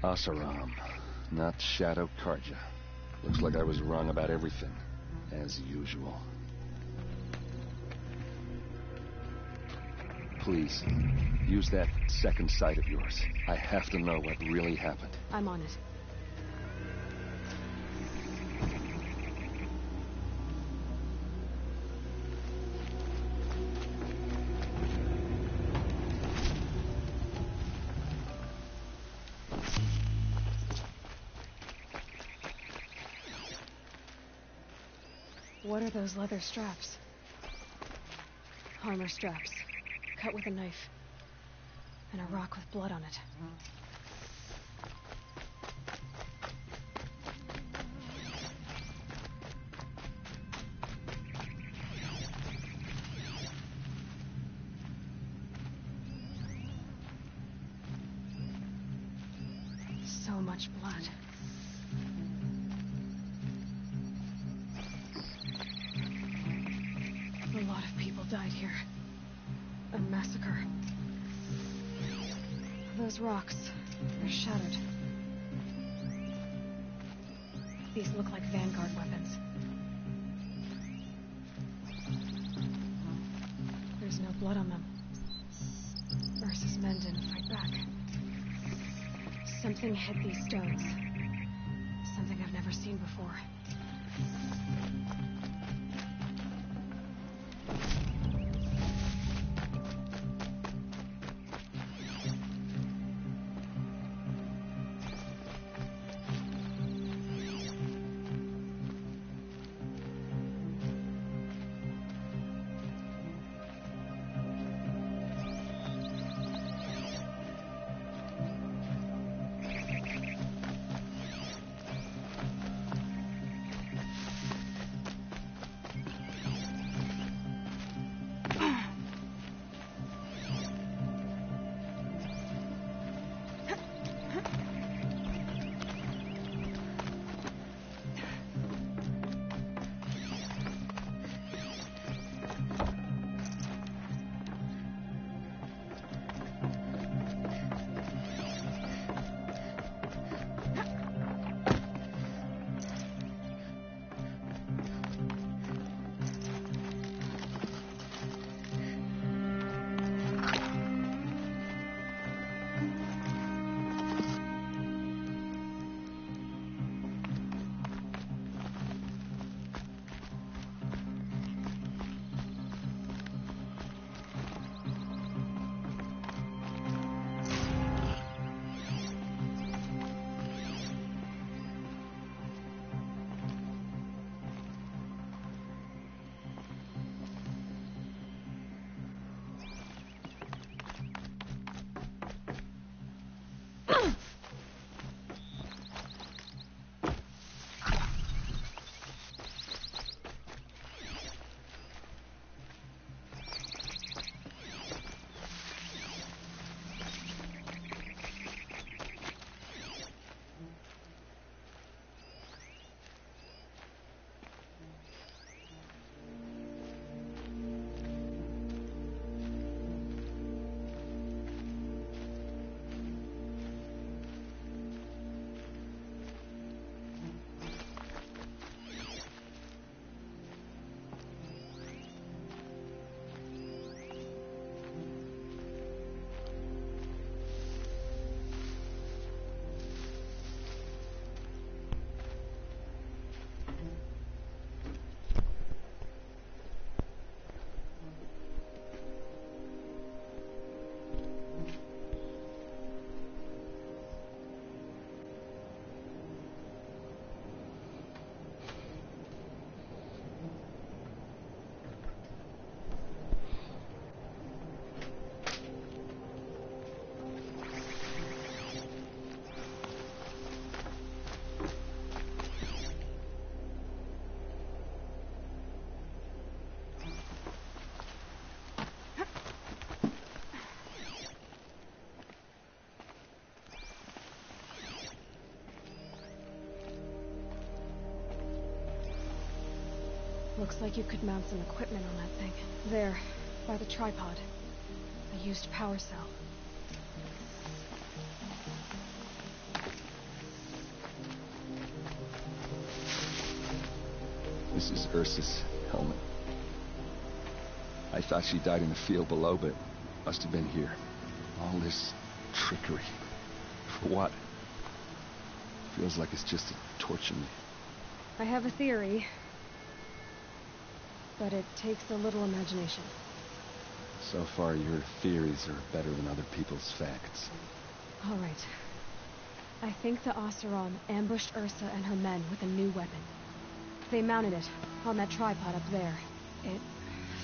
Asaram, not Shadow Karja. Looks like I was wrong about everything, as usual. Please, use that second sight of yours. I have to know what really happened. I'm on it. What are those leather straps? Armor straps, cut with a knife, and a rock with blood on it. So much blood. A lot of people died here. A massacre. Those rocks, they're shattered. These look like Vanguard weapons. There's no blood on them. Ursa's men didn't fight back. Something hit these stones. Something I've never seen before. Looks like you could mount some equipment on that thing. There, by the tripod. A used power cell. This is Ursa's helmet. I thought she died in the field below, but must have been here. All this trickery. For what? Feels like it's just to torture me. I have a theory, but it takes a little imagination. So far, your theories are better than other people's facts. All right. I think the Oseram ambushed Ursa and her men with a new weapon. They mounted it on that tripod up there. It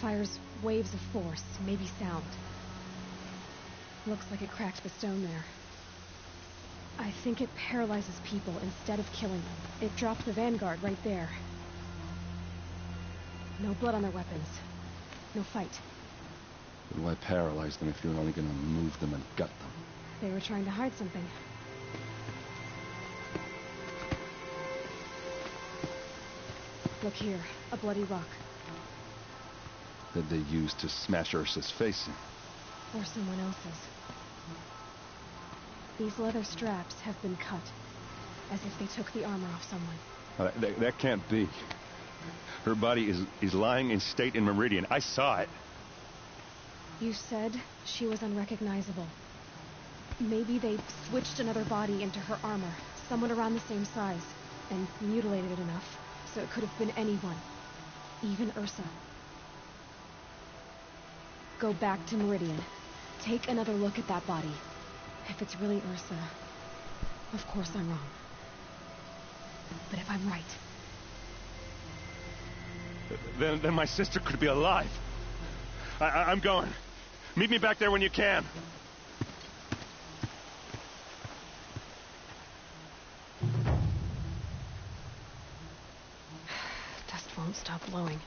fires waves of force, maybe sound. Looks like it cracked the stone there. I think it paralyzes people instead of killing them. It dropped the vanguard right there. No blood on their weapons. No fight. But why paralyze them if you're only going to move them and gut them? They were trying to hide something. Look here, a bloody rock. That they used to smash Ursa's face in. Or someone else's. These leather straps have been cut, as if they took the armor off someone. That can't be. Her body is lying in state in Meridian. I saw it. You said she was unrecognizable. Maybe they switched another body into her armor, someone around the same size, and mutilated it enough, so it could have been anyone. Even Ursa. Go back to Meridian. Take another look at that body. If it's really Ursa, of course I'm wrong. But if I'm right... Then my sister could be alive. I'm going. Meet me back there when you can. Dust won't stop blowing.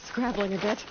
Scrabbling a bit.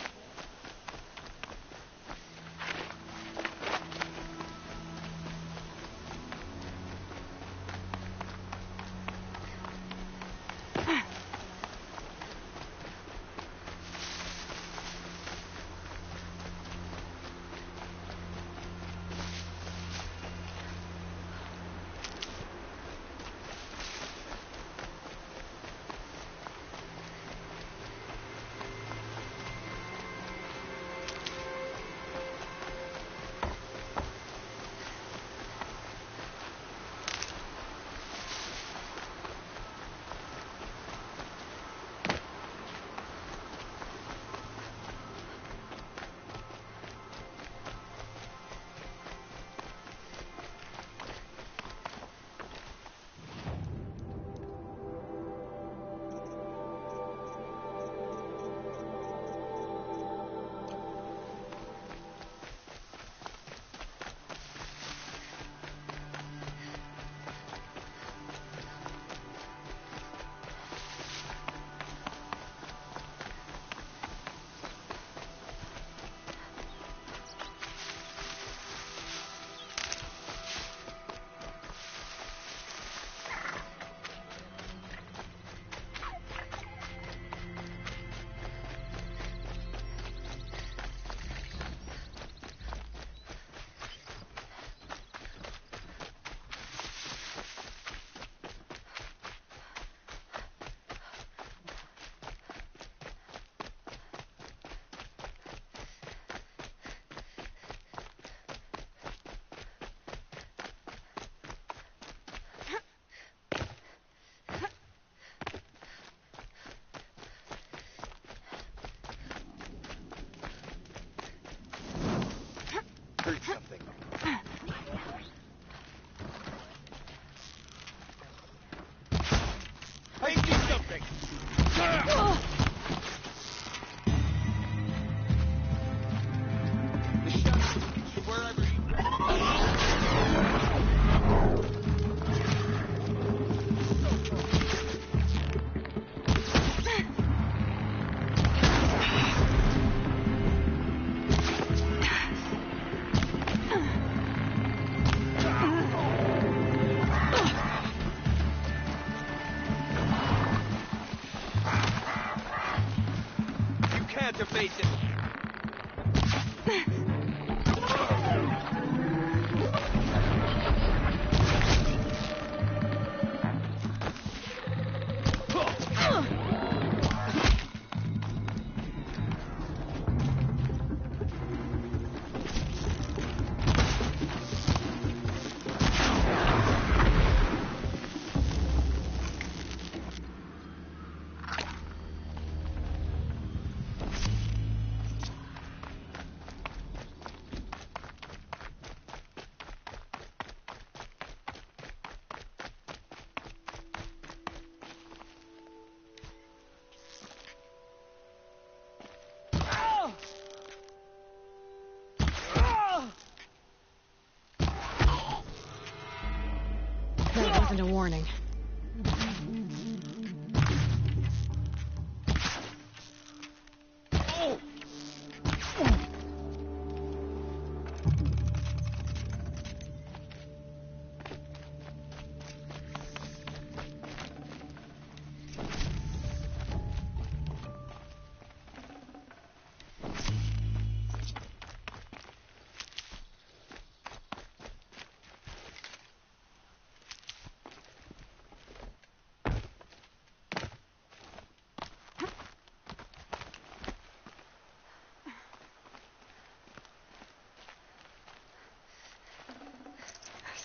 heard something. I see something! The shadow, wherever you can't evade this. That wasn't a warning.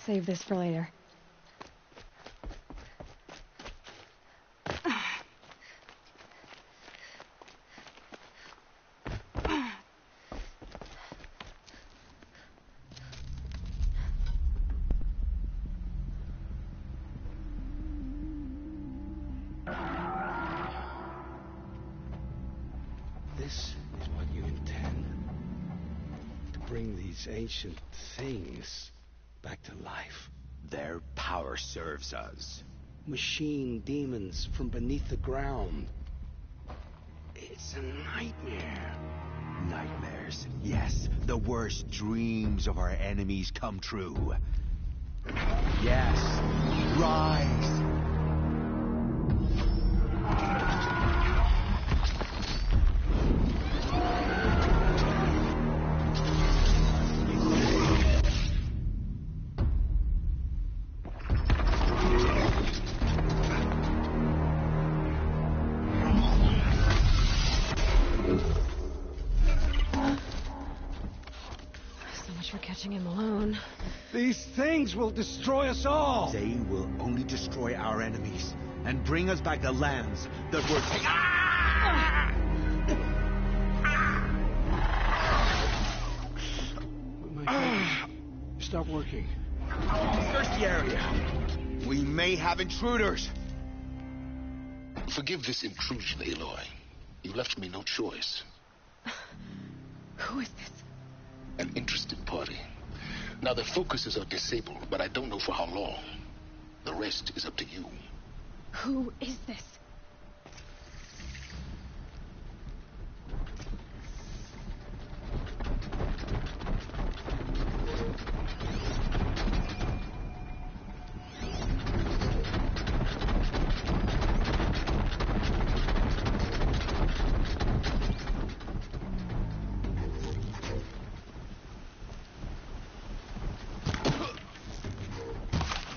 Save this for later. This is what you intend. To bring these ancient things back to life. Their power serves us. Machine demons from beneath the ground. It's a nightmare. Nightmares, yes. The worst dreams of our enemies come true. Yes. Rise. So much for catching him alone. These things will destroy us all! They will only destroy our enemies and bring us back the lands that were taken. Stop working. Search the area. We may have intruders. Forgive this intrusion, Aloy. You left me no choice. Who is this? An interested party. Now, their focuses are disabled, but I don't know for how long. The rest is up to you. Who is this?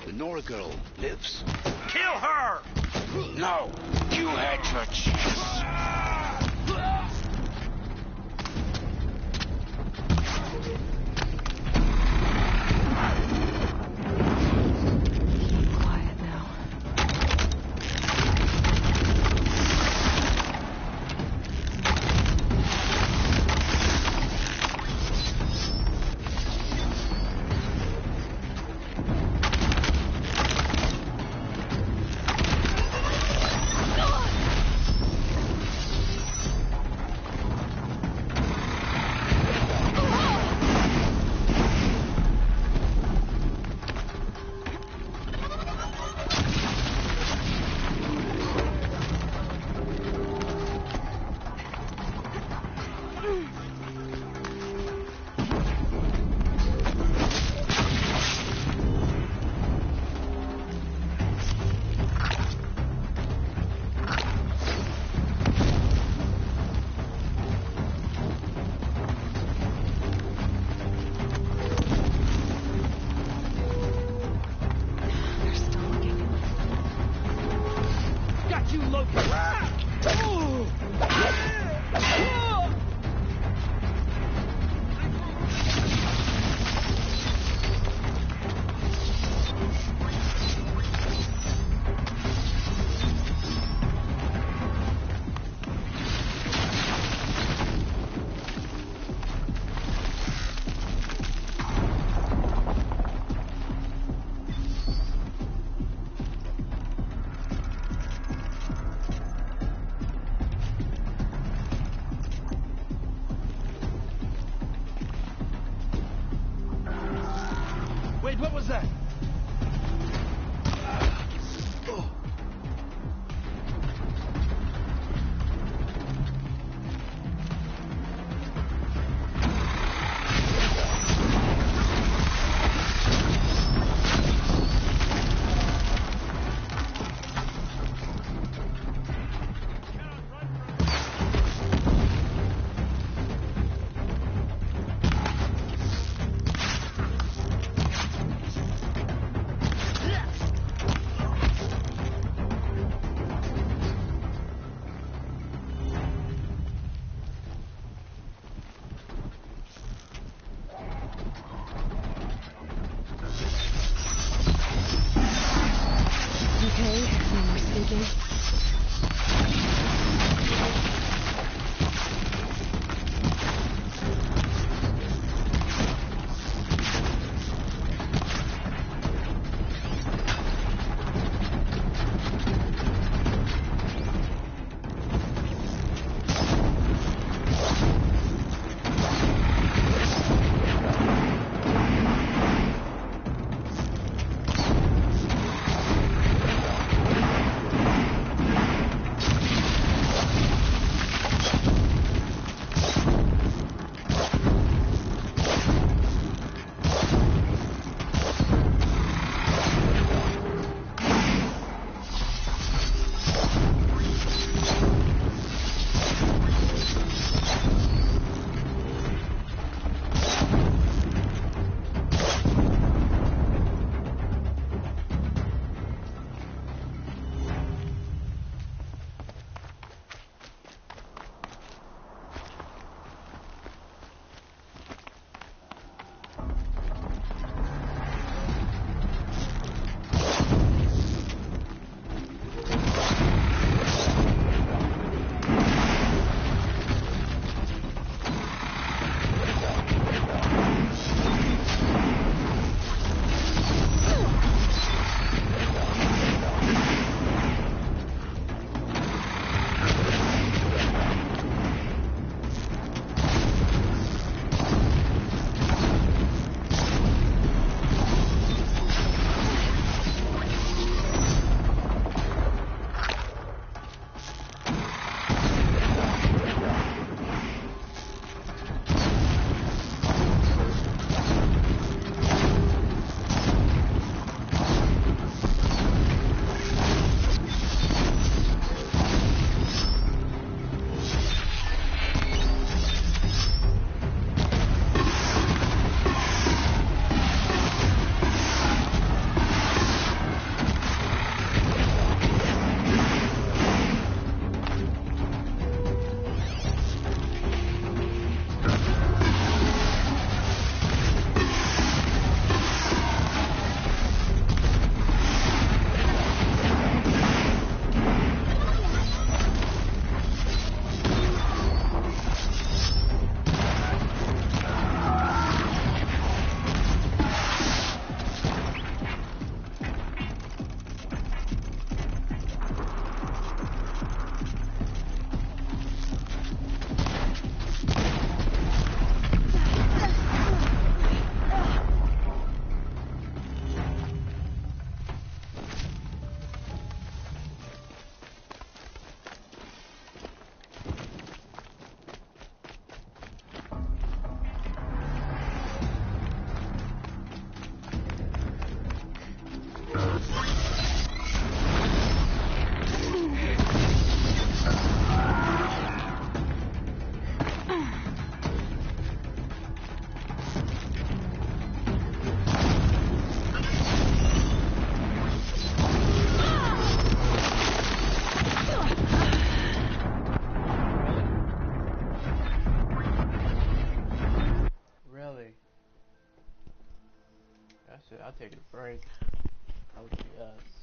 The Nora girl lives. Kill her! No! You had your chance. Quiet now. What was that? Okay, no more speaking. That's it. I'll take a break. OTS.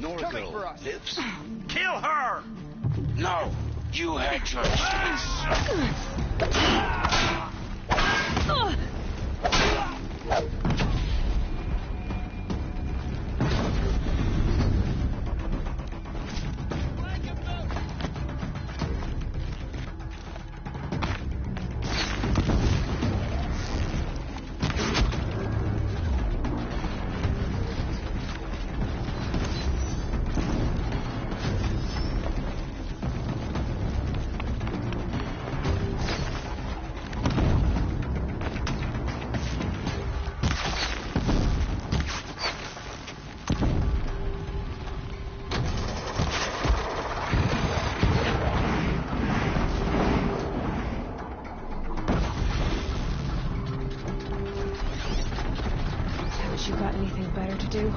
Norgal lives? Kill her! No, you had your chance. Haven't you got anything better to do?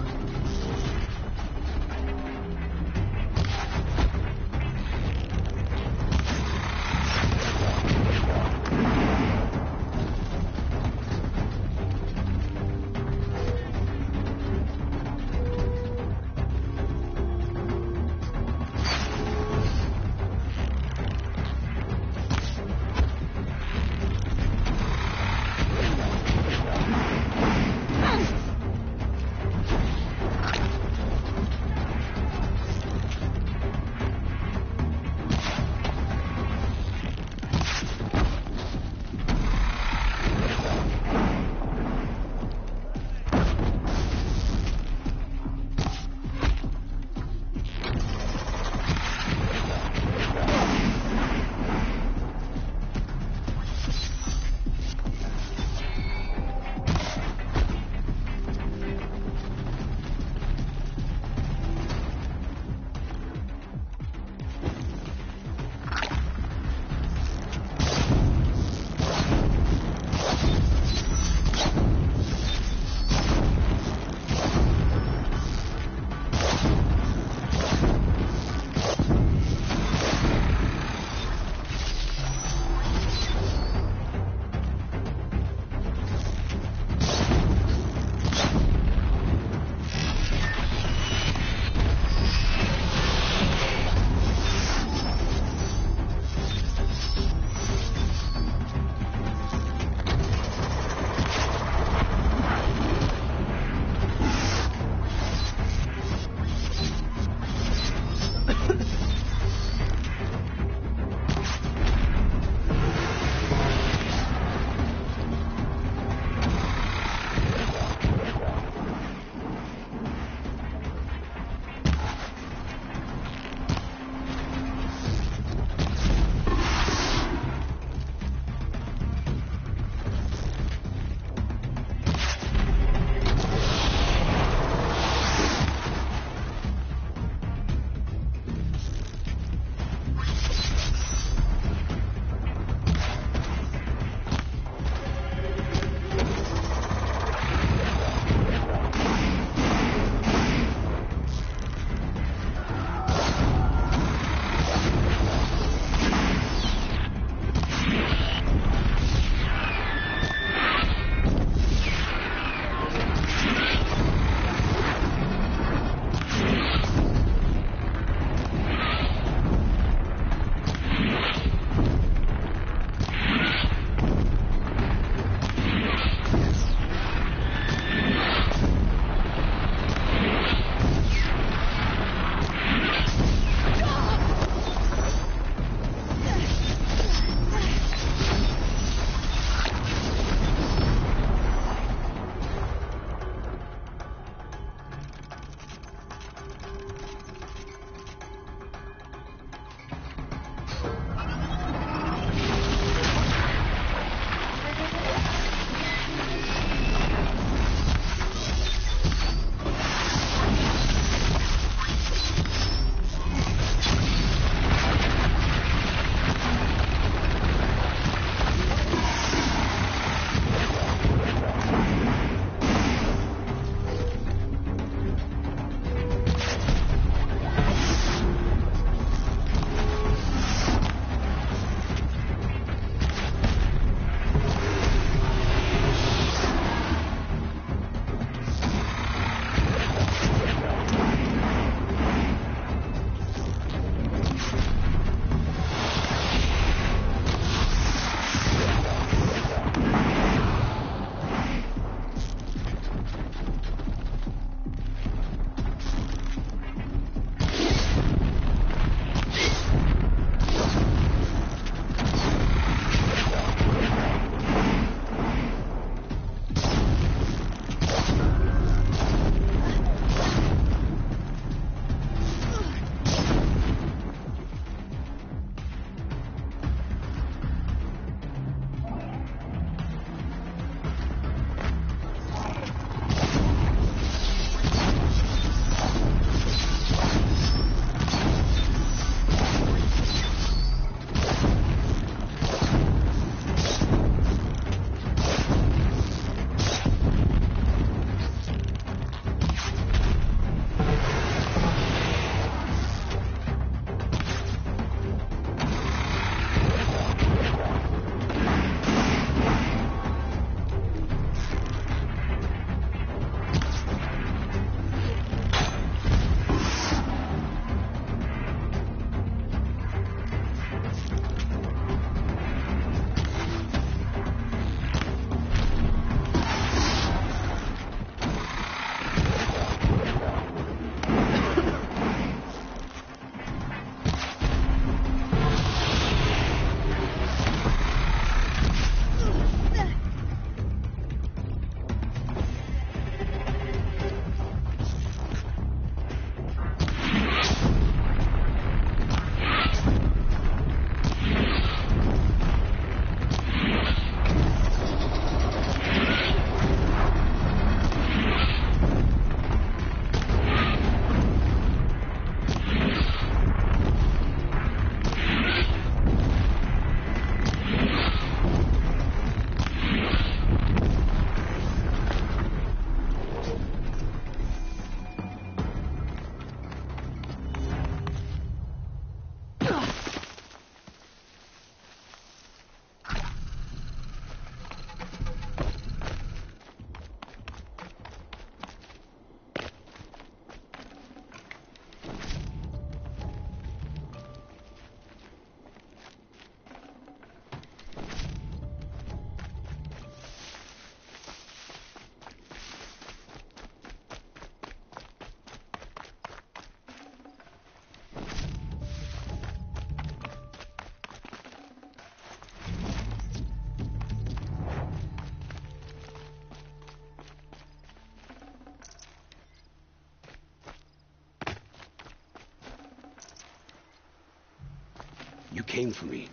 you came for me.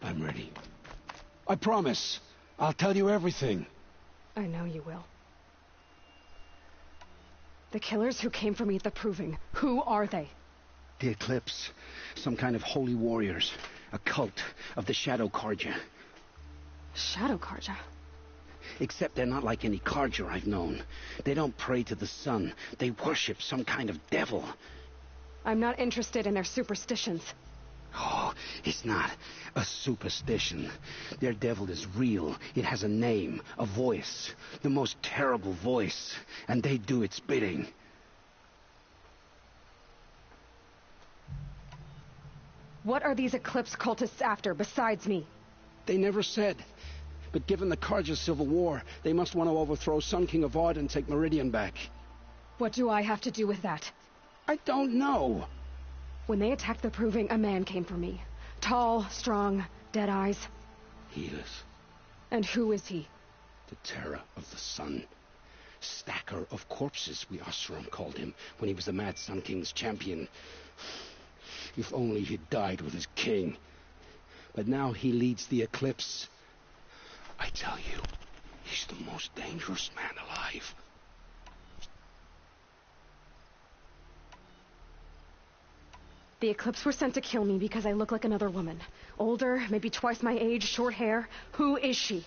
I'm ready. I promise. I'll tell you everything. I know you will. The killers who came for me at the Proving, who are they? The Eclipse. Some kind of holy warriors. A cult of the Shadow Karja. Shadow Karja? Except they're not like any Karja I've known. They don't pray to the sun. They worship some kind of devil. I'm not interested in their superstitions. Oh, it's not a superstition. Their devil is real. It has a name, a voice. The most terrible voice. And they do its bidding. What are these Eclipse cultists after, besides me? They never said. But given the Karja civil war, they must want to overthrow Sun King Avad and take Meridian back. What do I have to do with that? I don't know. When they attacked the Proving, a man came for me. Tall, strong, dead eyes. He is. And who is he? The terror of the sun. Stacker of corpses, we Oseram called him, when he was the Mad Sun King's champion. If only he'd died with his king. But now he leads the Eclipse. I tell you, he's the most dangerous man alive. The Eclipse were sent to kill me because I look like another woman. Older, maybe twice my age, short hair. Who is she?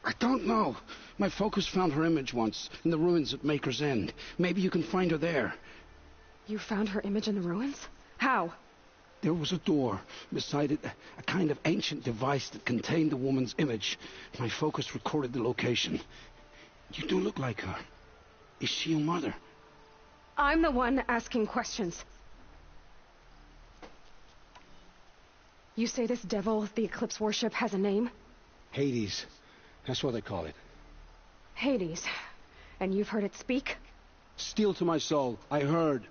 I don't know. My focus found her image once, in the ruins at Maker's End. Maybe you can find her there. You found her image in the ruins? How? There was a door. Beside it, a kind of ancient device that contained the woman's image. My focus recorded the location. You do look like her. Is she your mother? I'm the one asking questions. You say this devil the Eclipse worship has a name? Hades. That's what they call it. Hades. And you've heard it speak? Steel to my soul. I heard.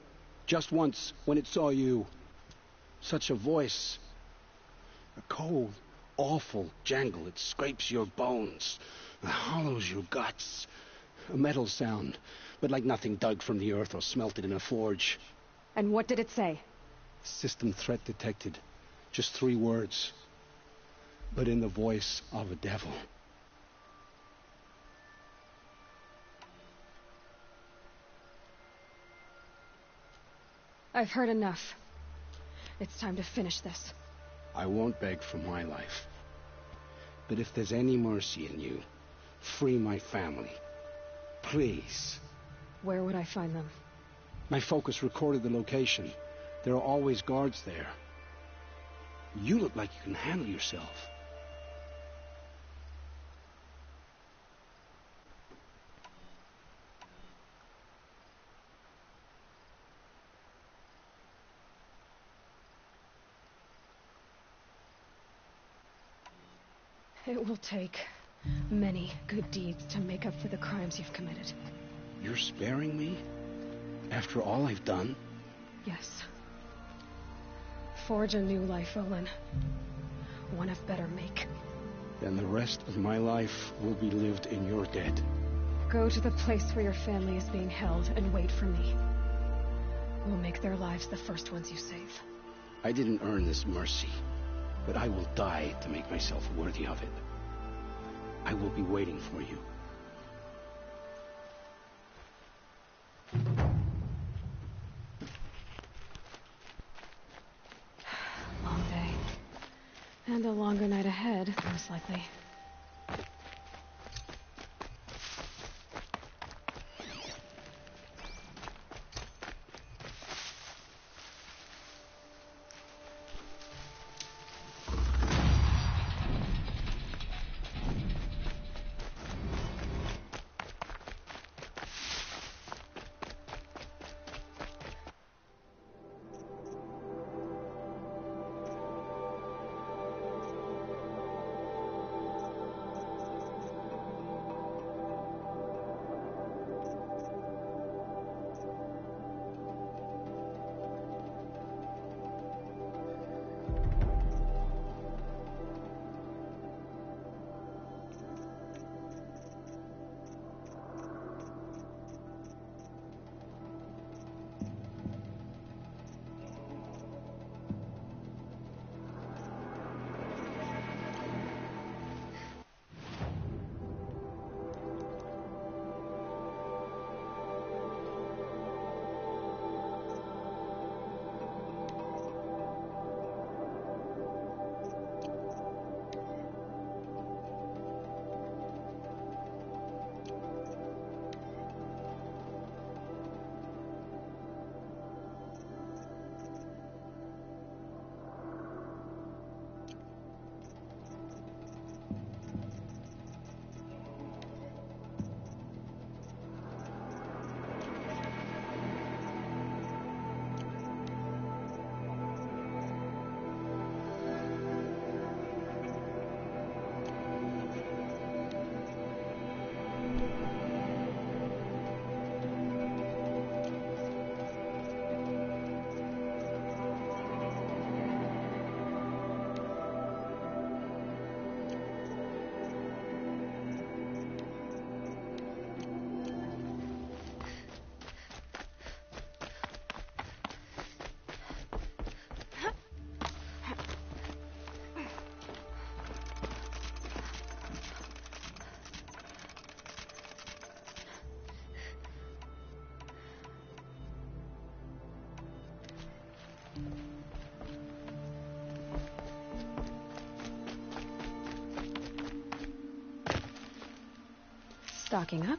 Just once, when it saw you. Such a voice. A cold, awful jangle. It scrapes your bones. It hollows your guts. A metal sound, but like nothing dug from the earth or smelted in a forge. And what did it say? System threat detected. Just 3 words. But in the voice of a devil. I've heard enough. It's time to finish this. I won't beg for my life. But if there's any mercy in you, free my family. Please. Where would I find them? My focus recorded the location. There are always guards there. You look like you can handle yourself. It will take many good deeds to make up for the crimes you've committed. You're sparing me? After all I've done? Yes. Forge a new life, Olin. One of better make. Then the rest of my life will be lived in your debt. Go to the place where your family is being held and wait for me. We'll make their lives the first ones you save. I didn't earn this mercy, but I will die to make myself worthy of it. I will be waiting for you. Long day. And a longer night ahead, most likely. Stocking up.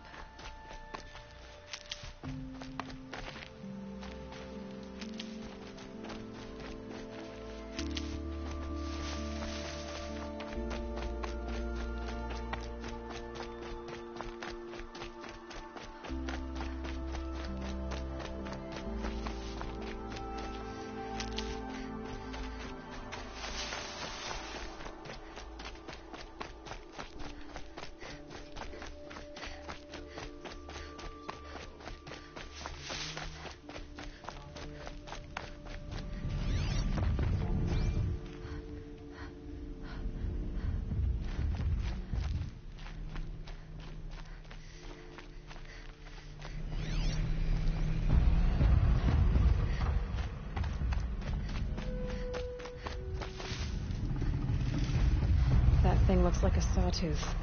That thing looks like a sawtooth,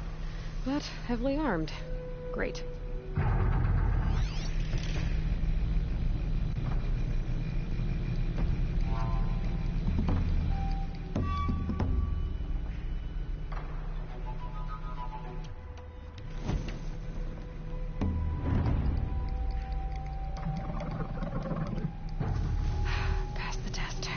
but heavily armed. Great. Pass the test.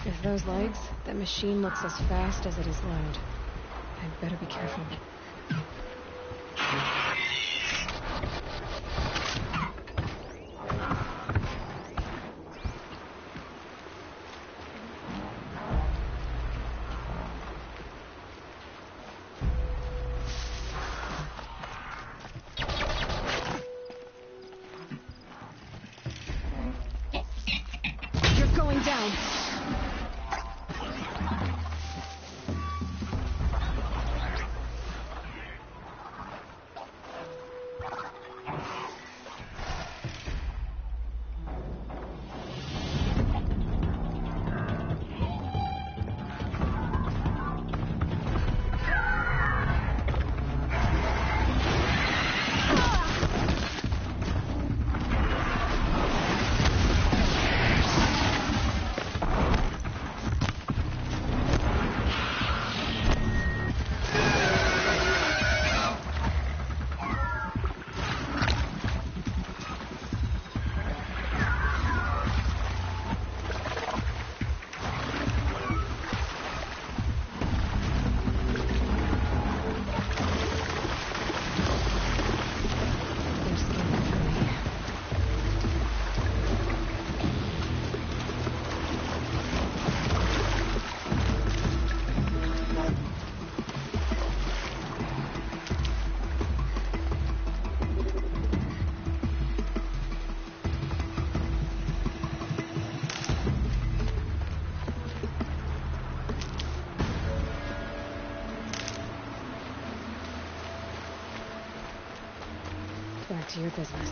If those legs, that machine looks as fast as it is loud. I'd better be careful. back to your business.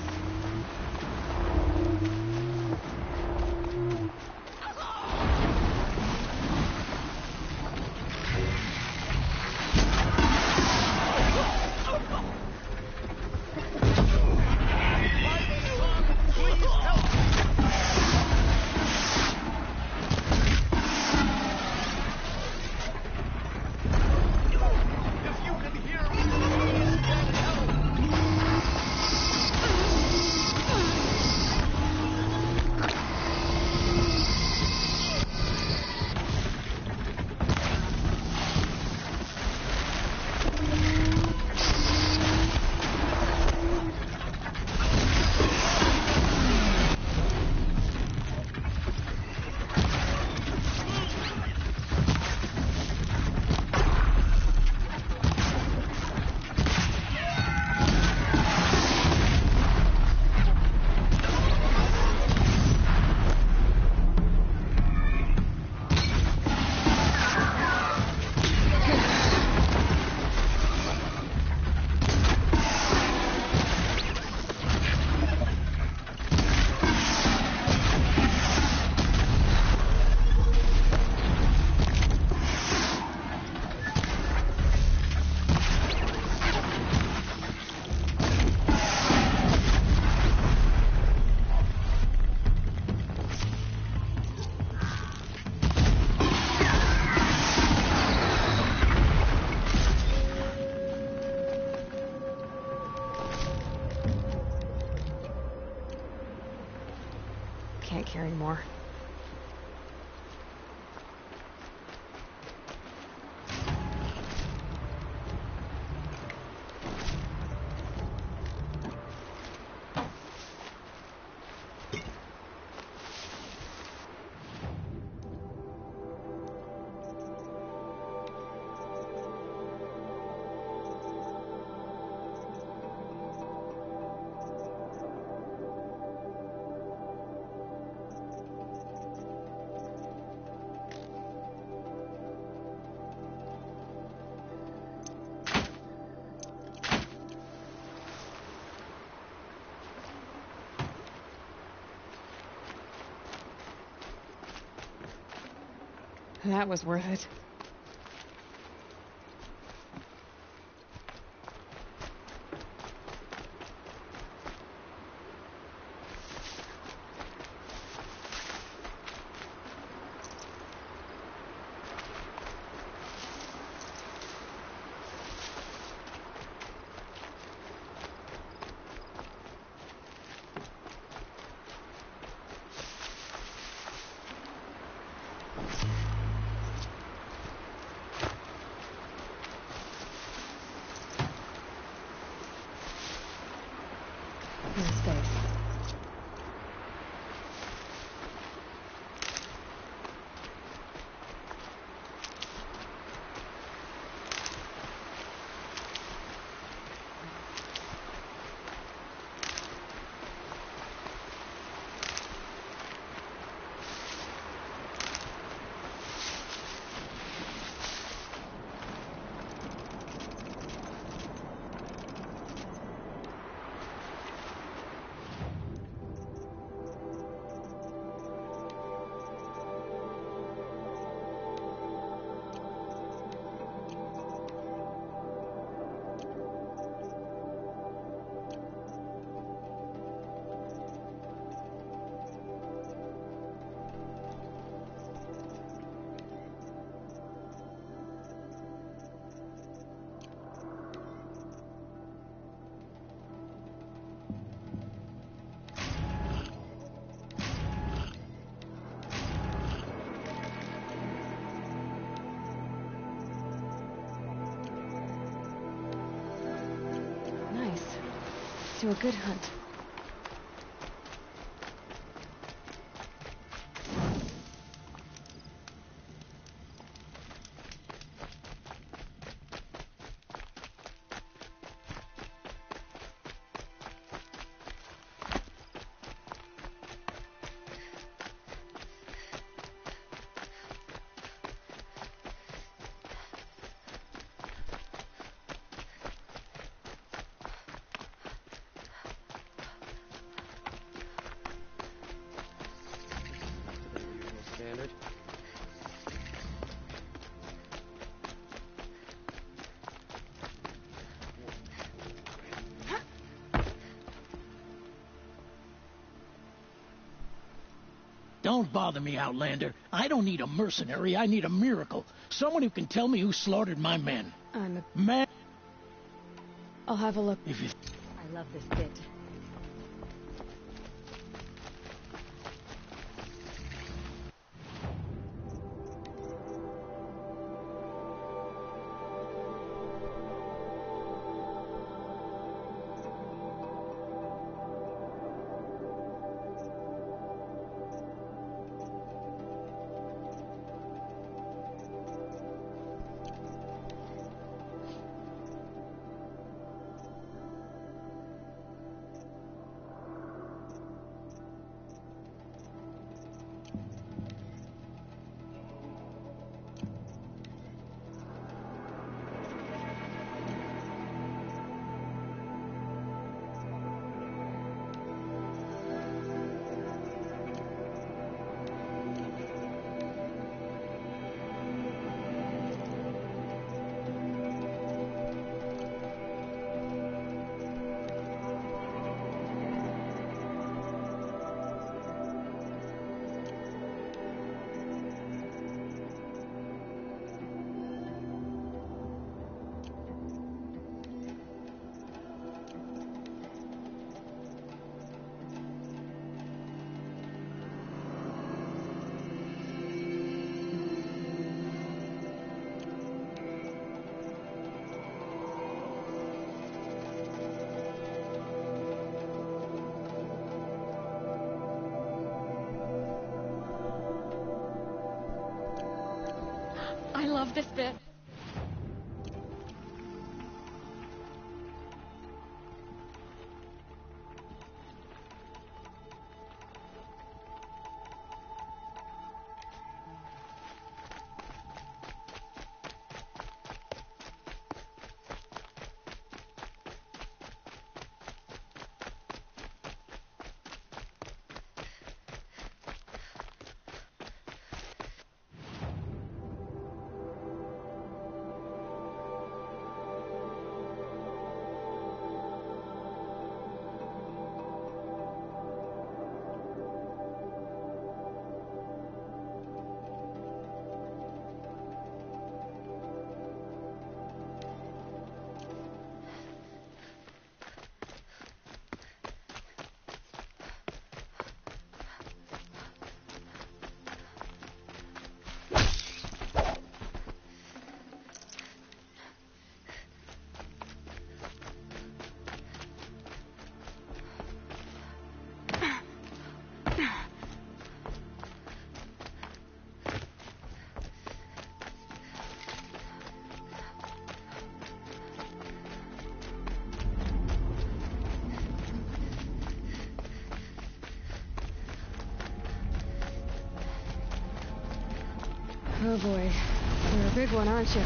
Can't carry more. That was worth it. Space. Do a good hunt. Don't bother me, Outlander. I don't need a mercenary. I need a miracle. Someone who can tell me who slaughtered my men. I'm a... Man... I'll have a look. If you... I love this bit. I love this bit. Oh boy, you're a big one, aren't you?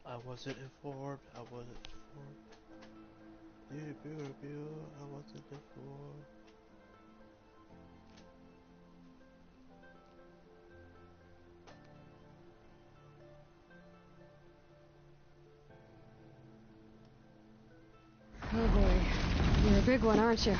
I wasn't informed. I wasn't informed. I wasn't informed. Oh boy, you're a big one, aren't you?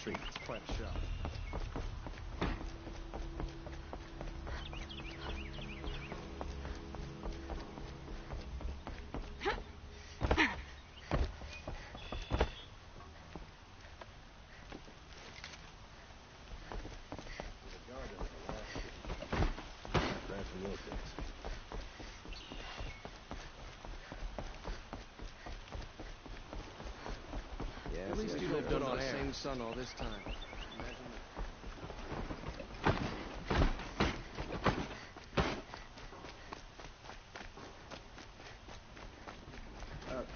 treat. It's quite a show. At least you lived under the same sun all this time.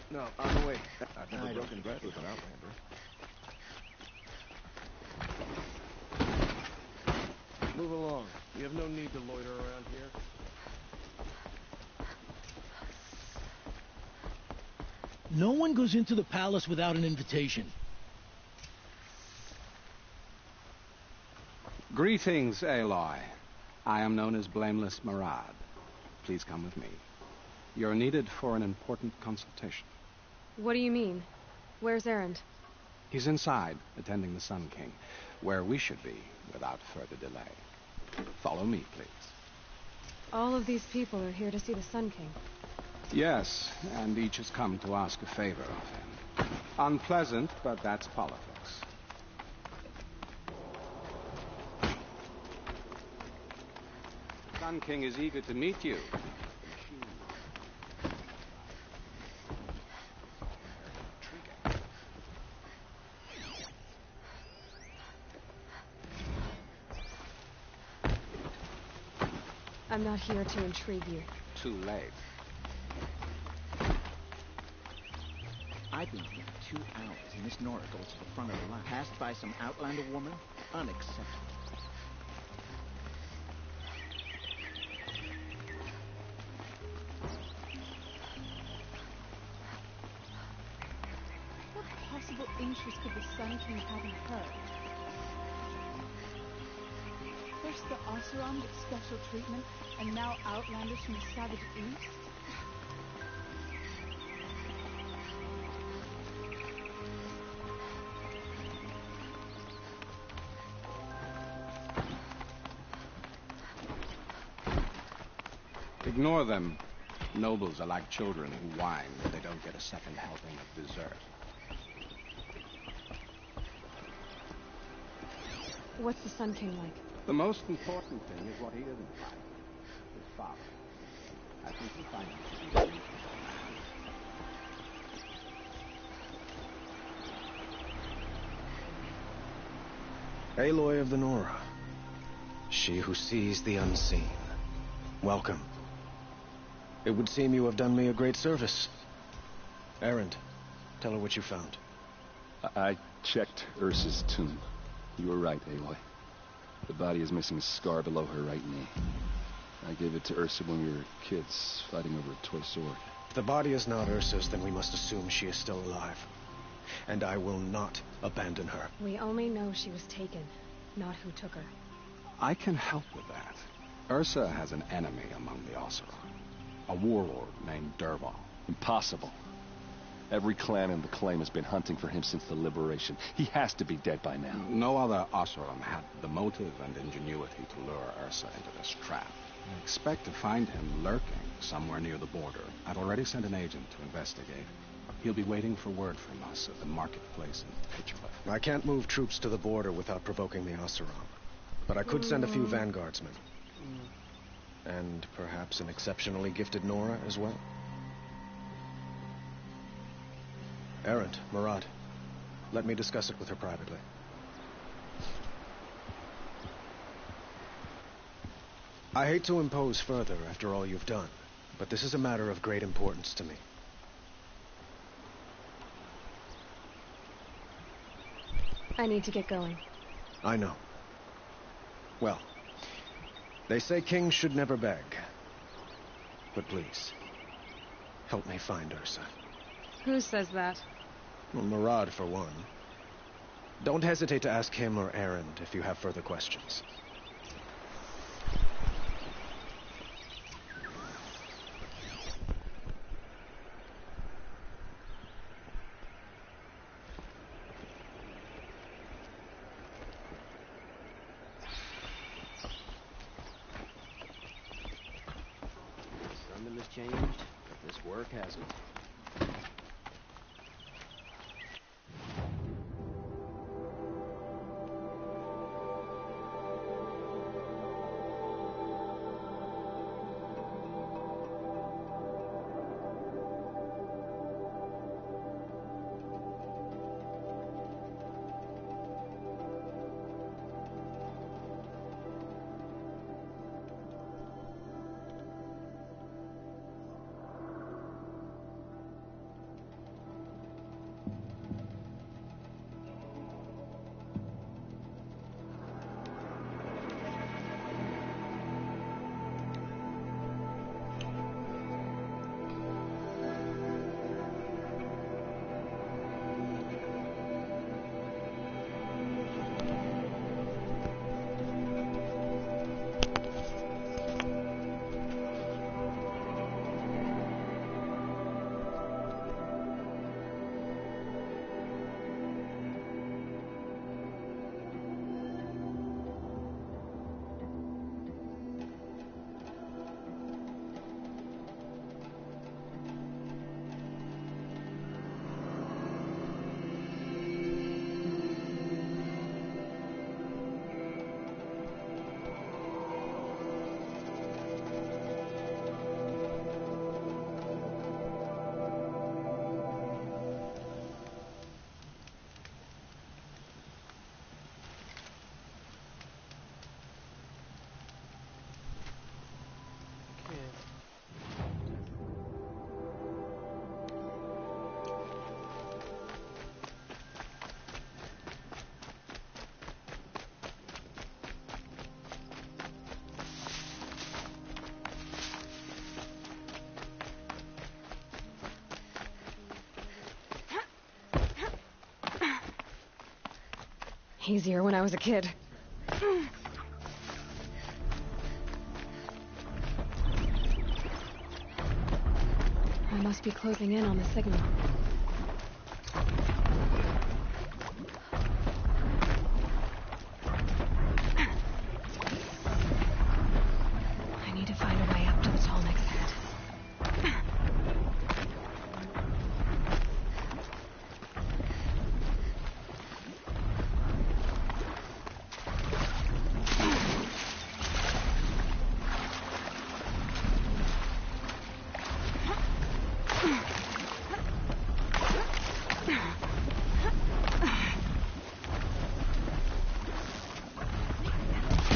No, on the way. I've never broken bread with an outlander. Move along. You have no need to loiter around here. No one goes into the palace without an invitation. Greetings, Aloy. I am known as Blameless Murad. Please come with me. You're needed for an important consultation. What do you mean? Where's Erend? He's inside, attending the Sun King, where we should be without further delay. Follow me, please. All of these people are here to see the Sun King. Yes, and each has come to ask a favor of him. Unpleasant, but that's politics. Sun King is eager to meet you. I'm not here to intrigue you. Too late. I've been here for 2 hours, and Miss Nora goes to the front of the line. Passed by some Outlander woman? Unacceptable. What possible interest could the Sun King have in her? First the Oseram get special treatment, and now Outlanders from the savage East? Ignore them. Nobles are like children who whine that they don't get a second helping of dessert. What's the Sun King like? The most important thing is what he isn't like. His father. I think you'll find him to be a reasonable man. Aloy of the Nora. She who sees the unseen. Welcome. It would seem you have done me a great service. Erend, tell her what you found. I checked Ursa's tomb. You were right, Aloy. The body is missing a scar below her right knee. I gave it to Ursa when we were kids, fighting over a toy sword. If the body is not Ursa's, then we must assume she is still alive. And I will not abandon her. We only know she was taken, not who took her. I can help with that. Ursa has an enemy among the Oseram. A warlord named Dervahl. Impossible. Every clan in the claim has been hunting for him since the liberation. He has to be dead by now. No other Oseram had the motive and ingenuity to lure Ursa into this trap. I expect to find him lurking somewhere near the border. I've already sent an agent to investigate. He'll be waiting for word from us at the marketplace in Pitchcliff. I can't move troops to the border without provoking the Oseram. But I could send a few vanguardsmen. And perhaps an exceptionally gifted Nora as well. Erend, Murad, let me discuss it with her privately. I hate to impose further after all you've done, but this is a matter of great importance to me. I need to get going. I know. Well, they say kings should never beg. But please, help me find Ursa. Who says that? Well, Murad, for one. Don't hesitate to ask him or Erend if you have further questions. changed, but this work hasn't. Easier when I was a kid. I must be closing in on the signal. I need to find a way up to the Tallneck's head.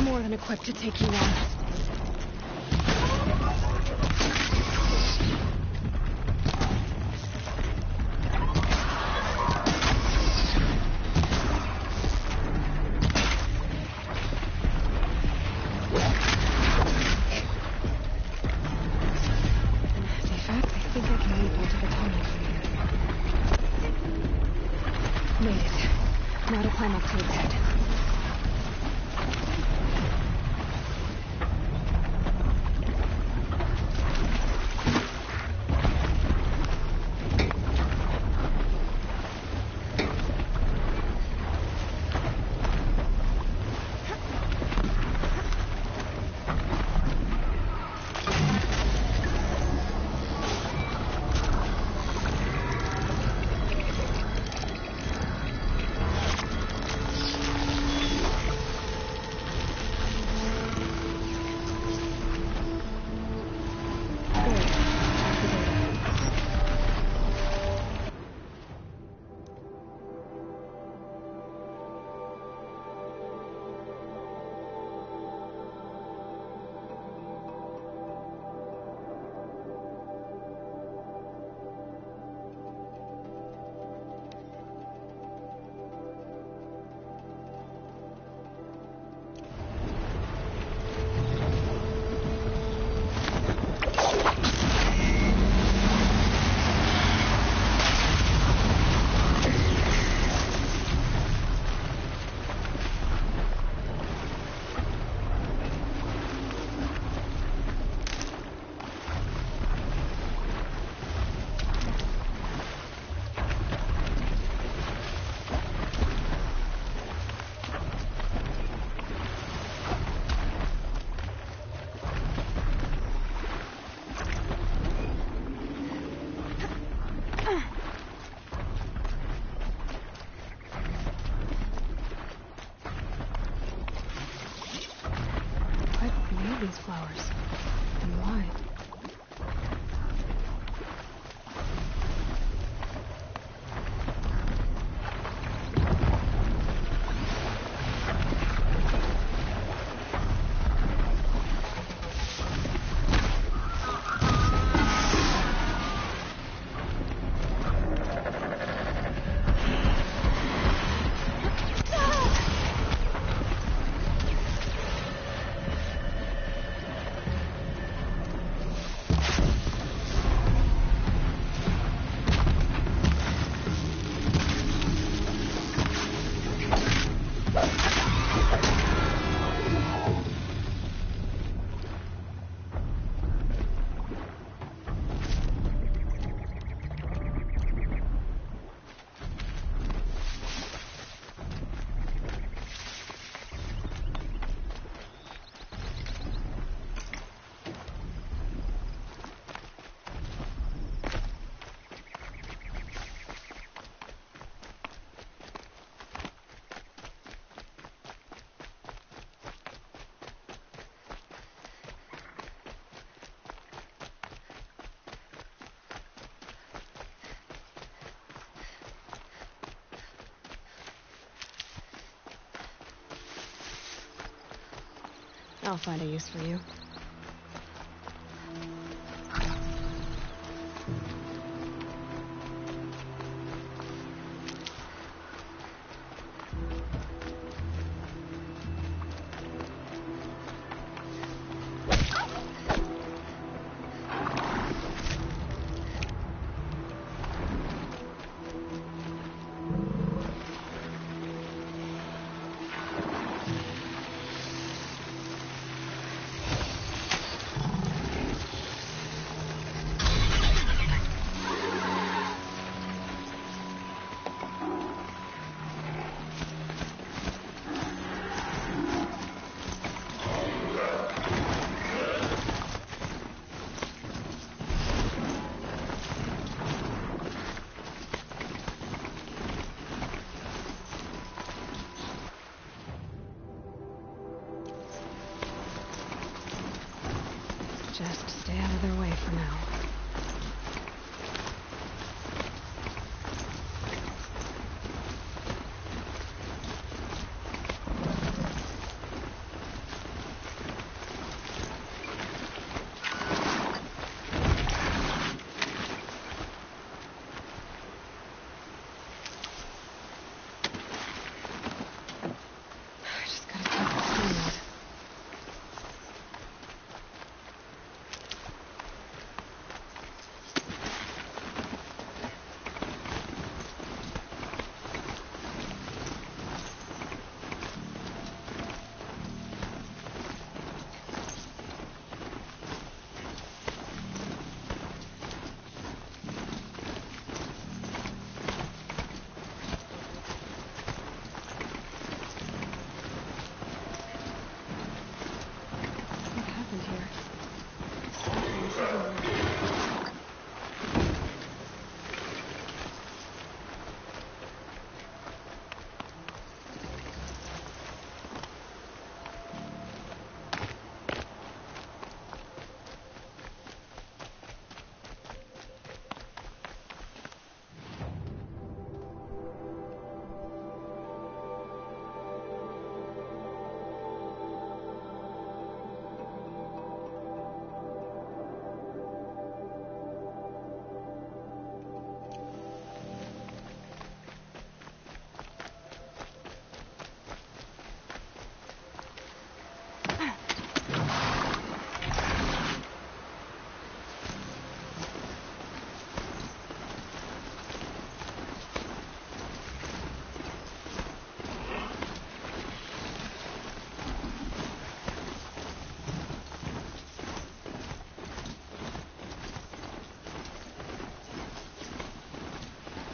More than equipped to take you on. Defects, I think I can leap onto the Tallneck from here. Made it. Now to climb up to its head. have these flowers? And why? I'll find a use for you. Just stay out of their way for now.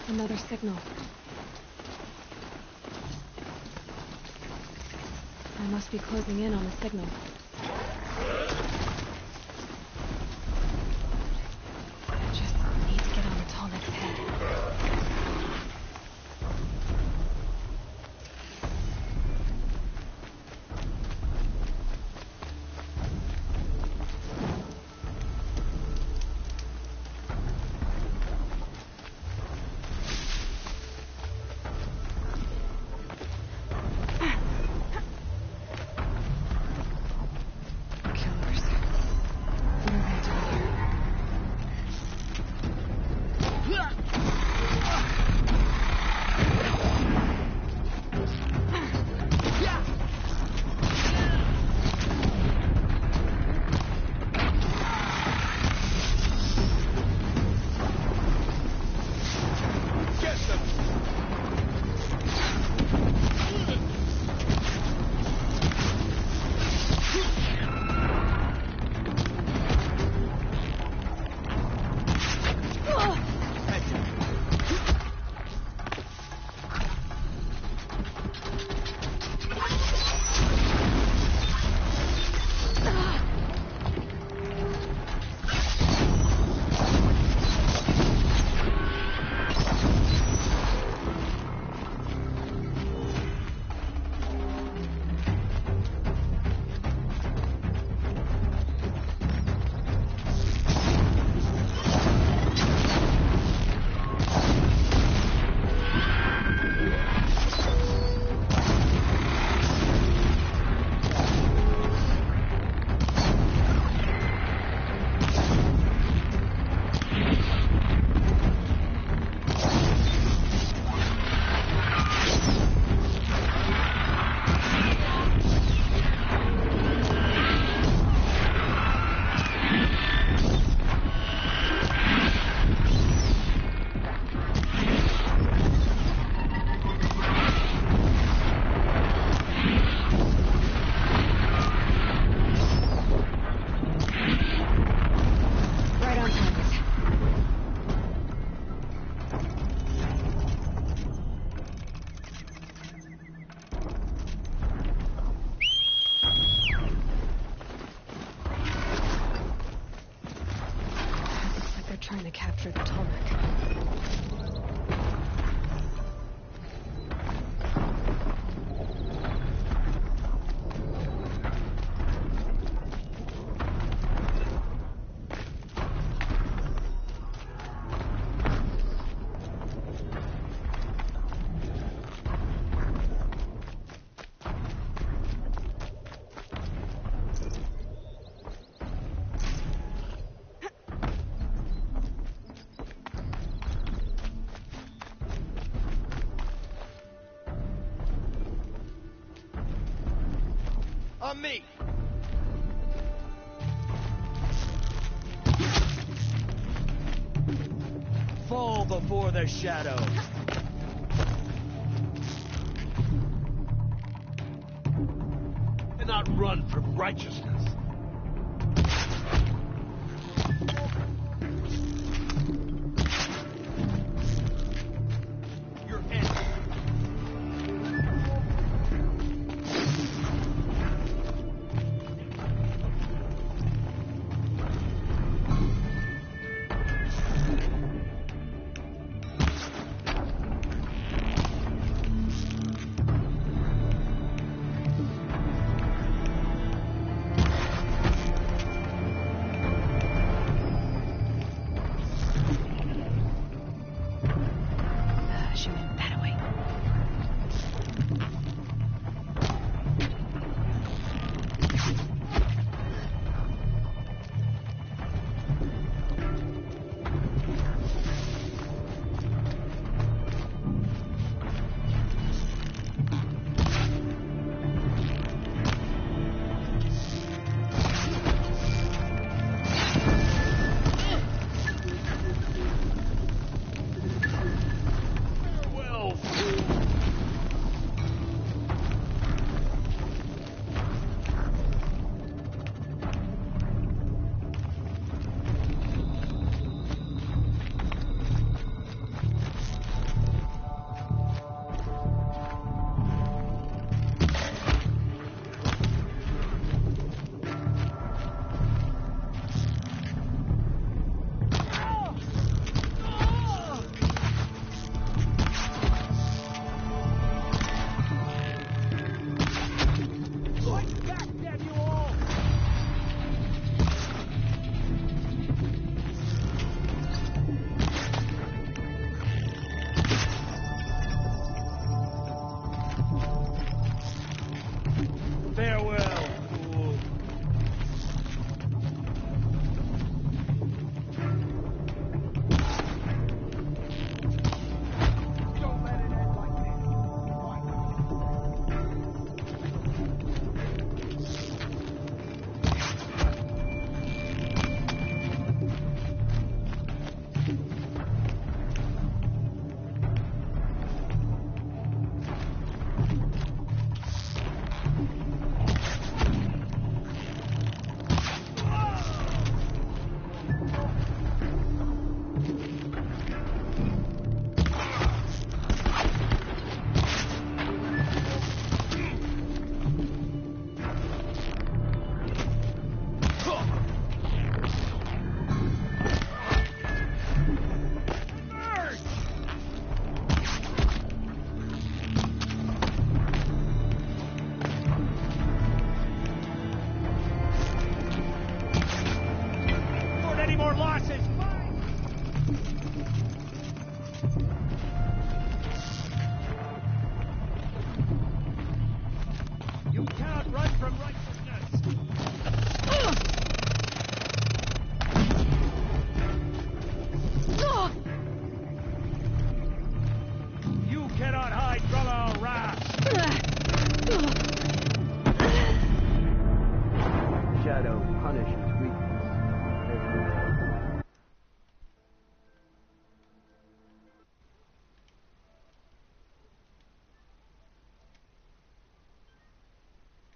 Another signal. I must be closing in on the signal. I just need to get on the Tallneck's head. on me! Fall before the shadow. And not run from righteousness. Shadow punishes weakness.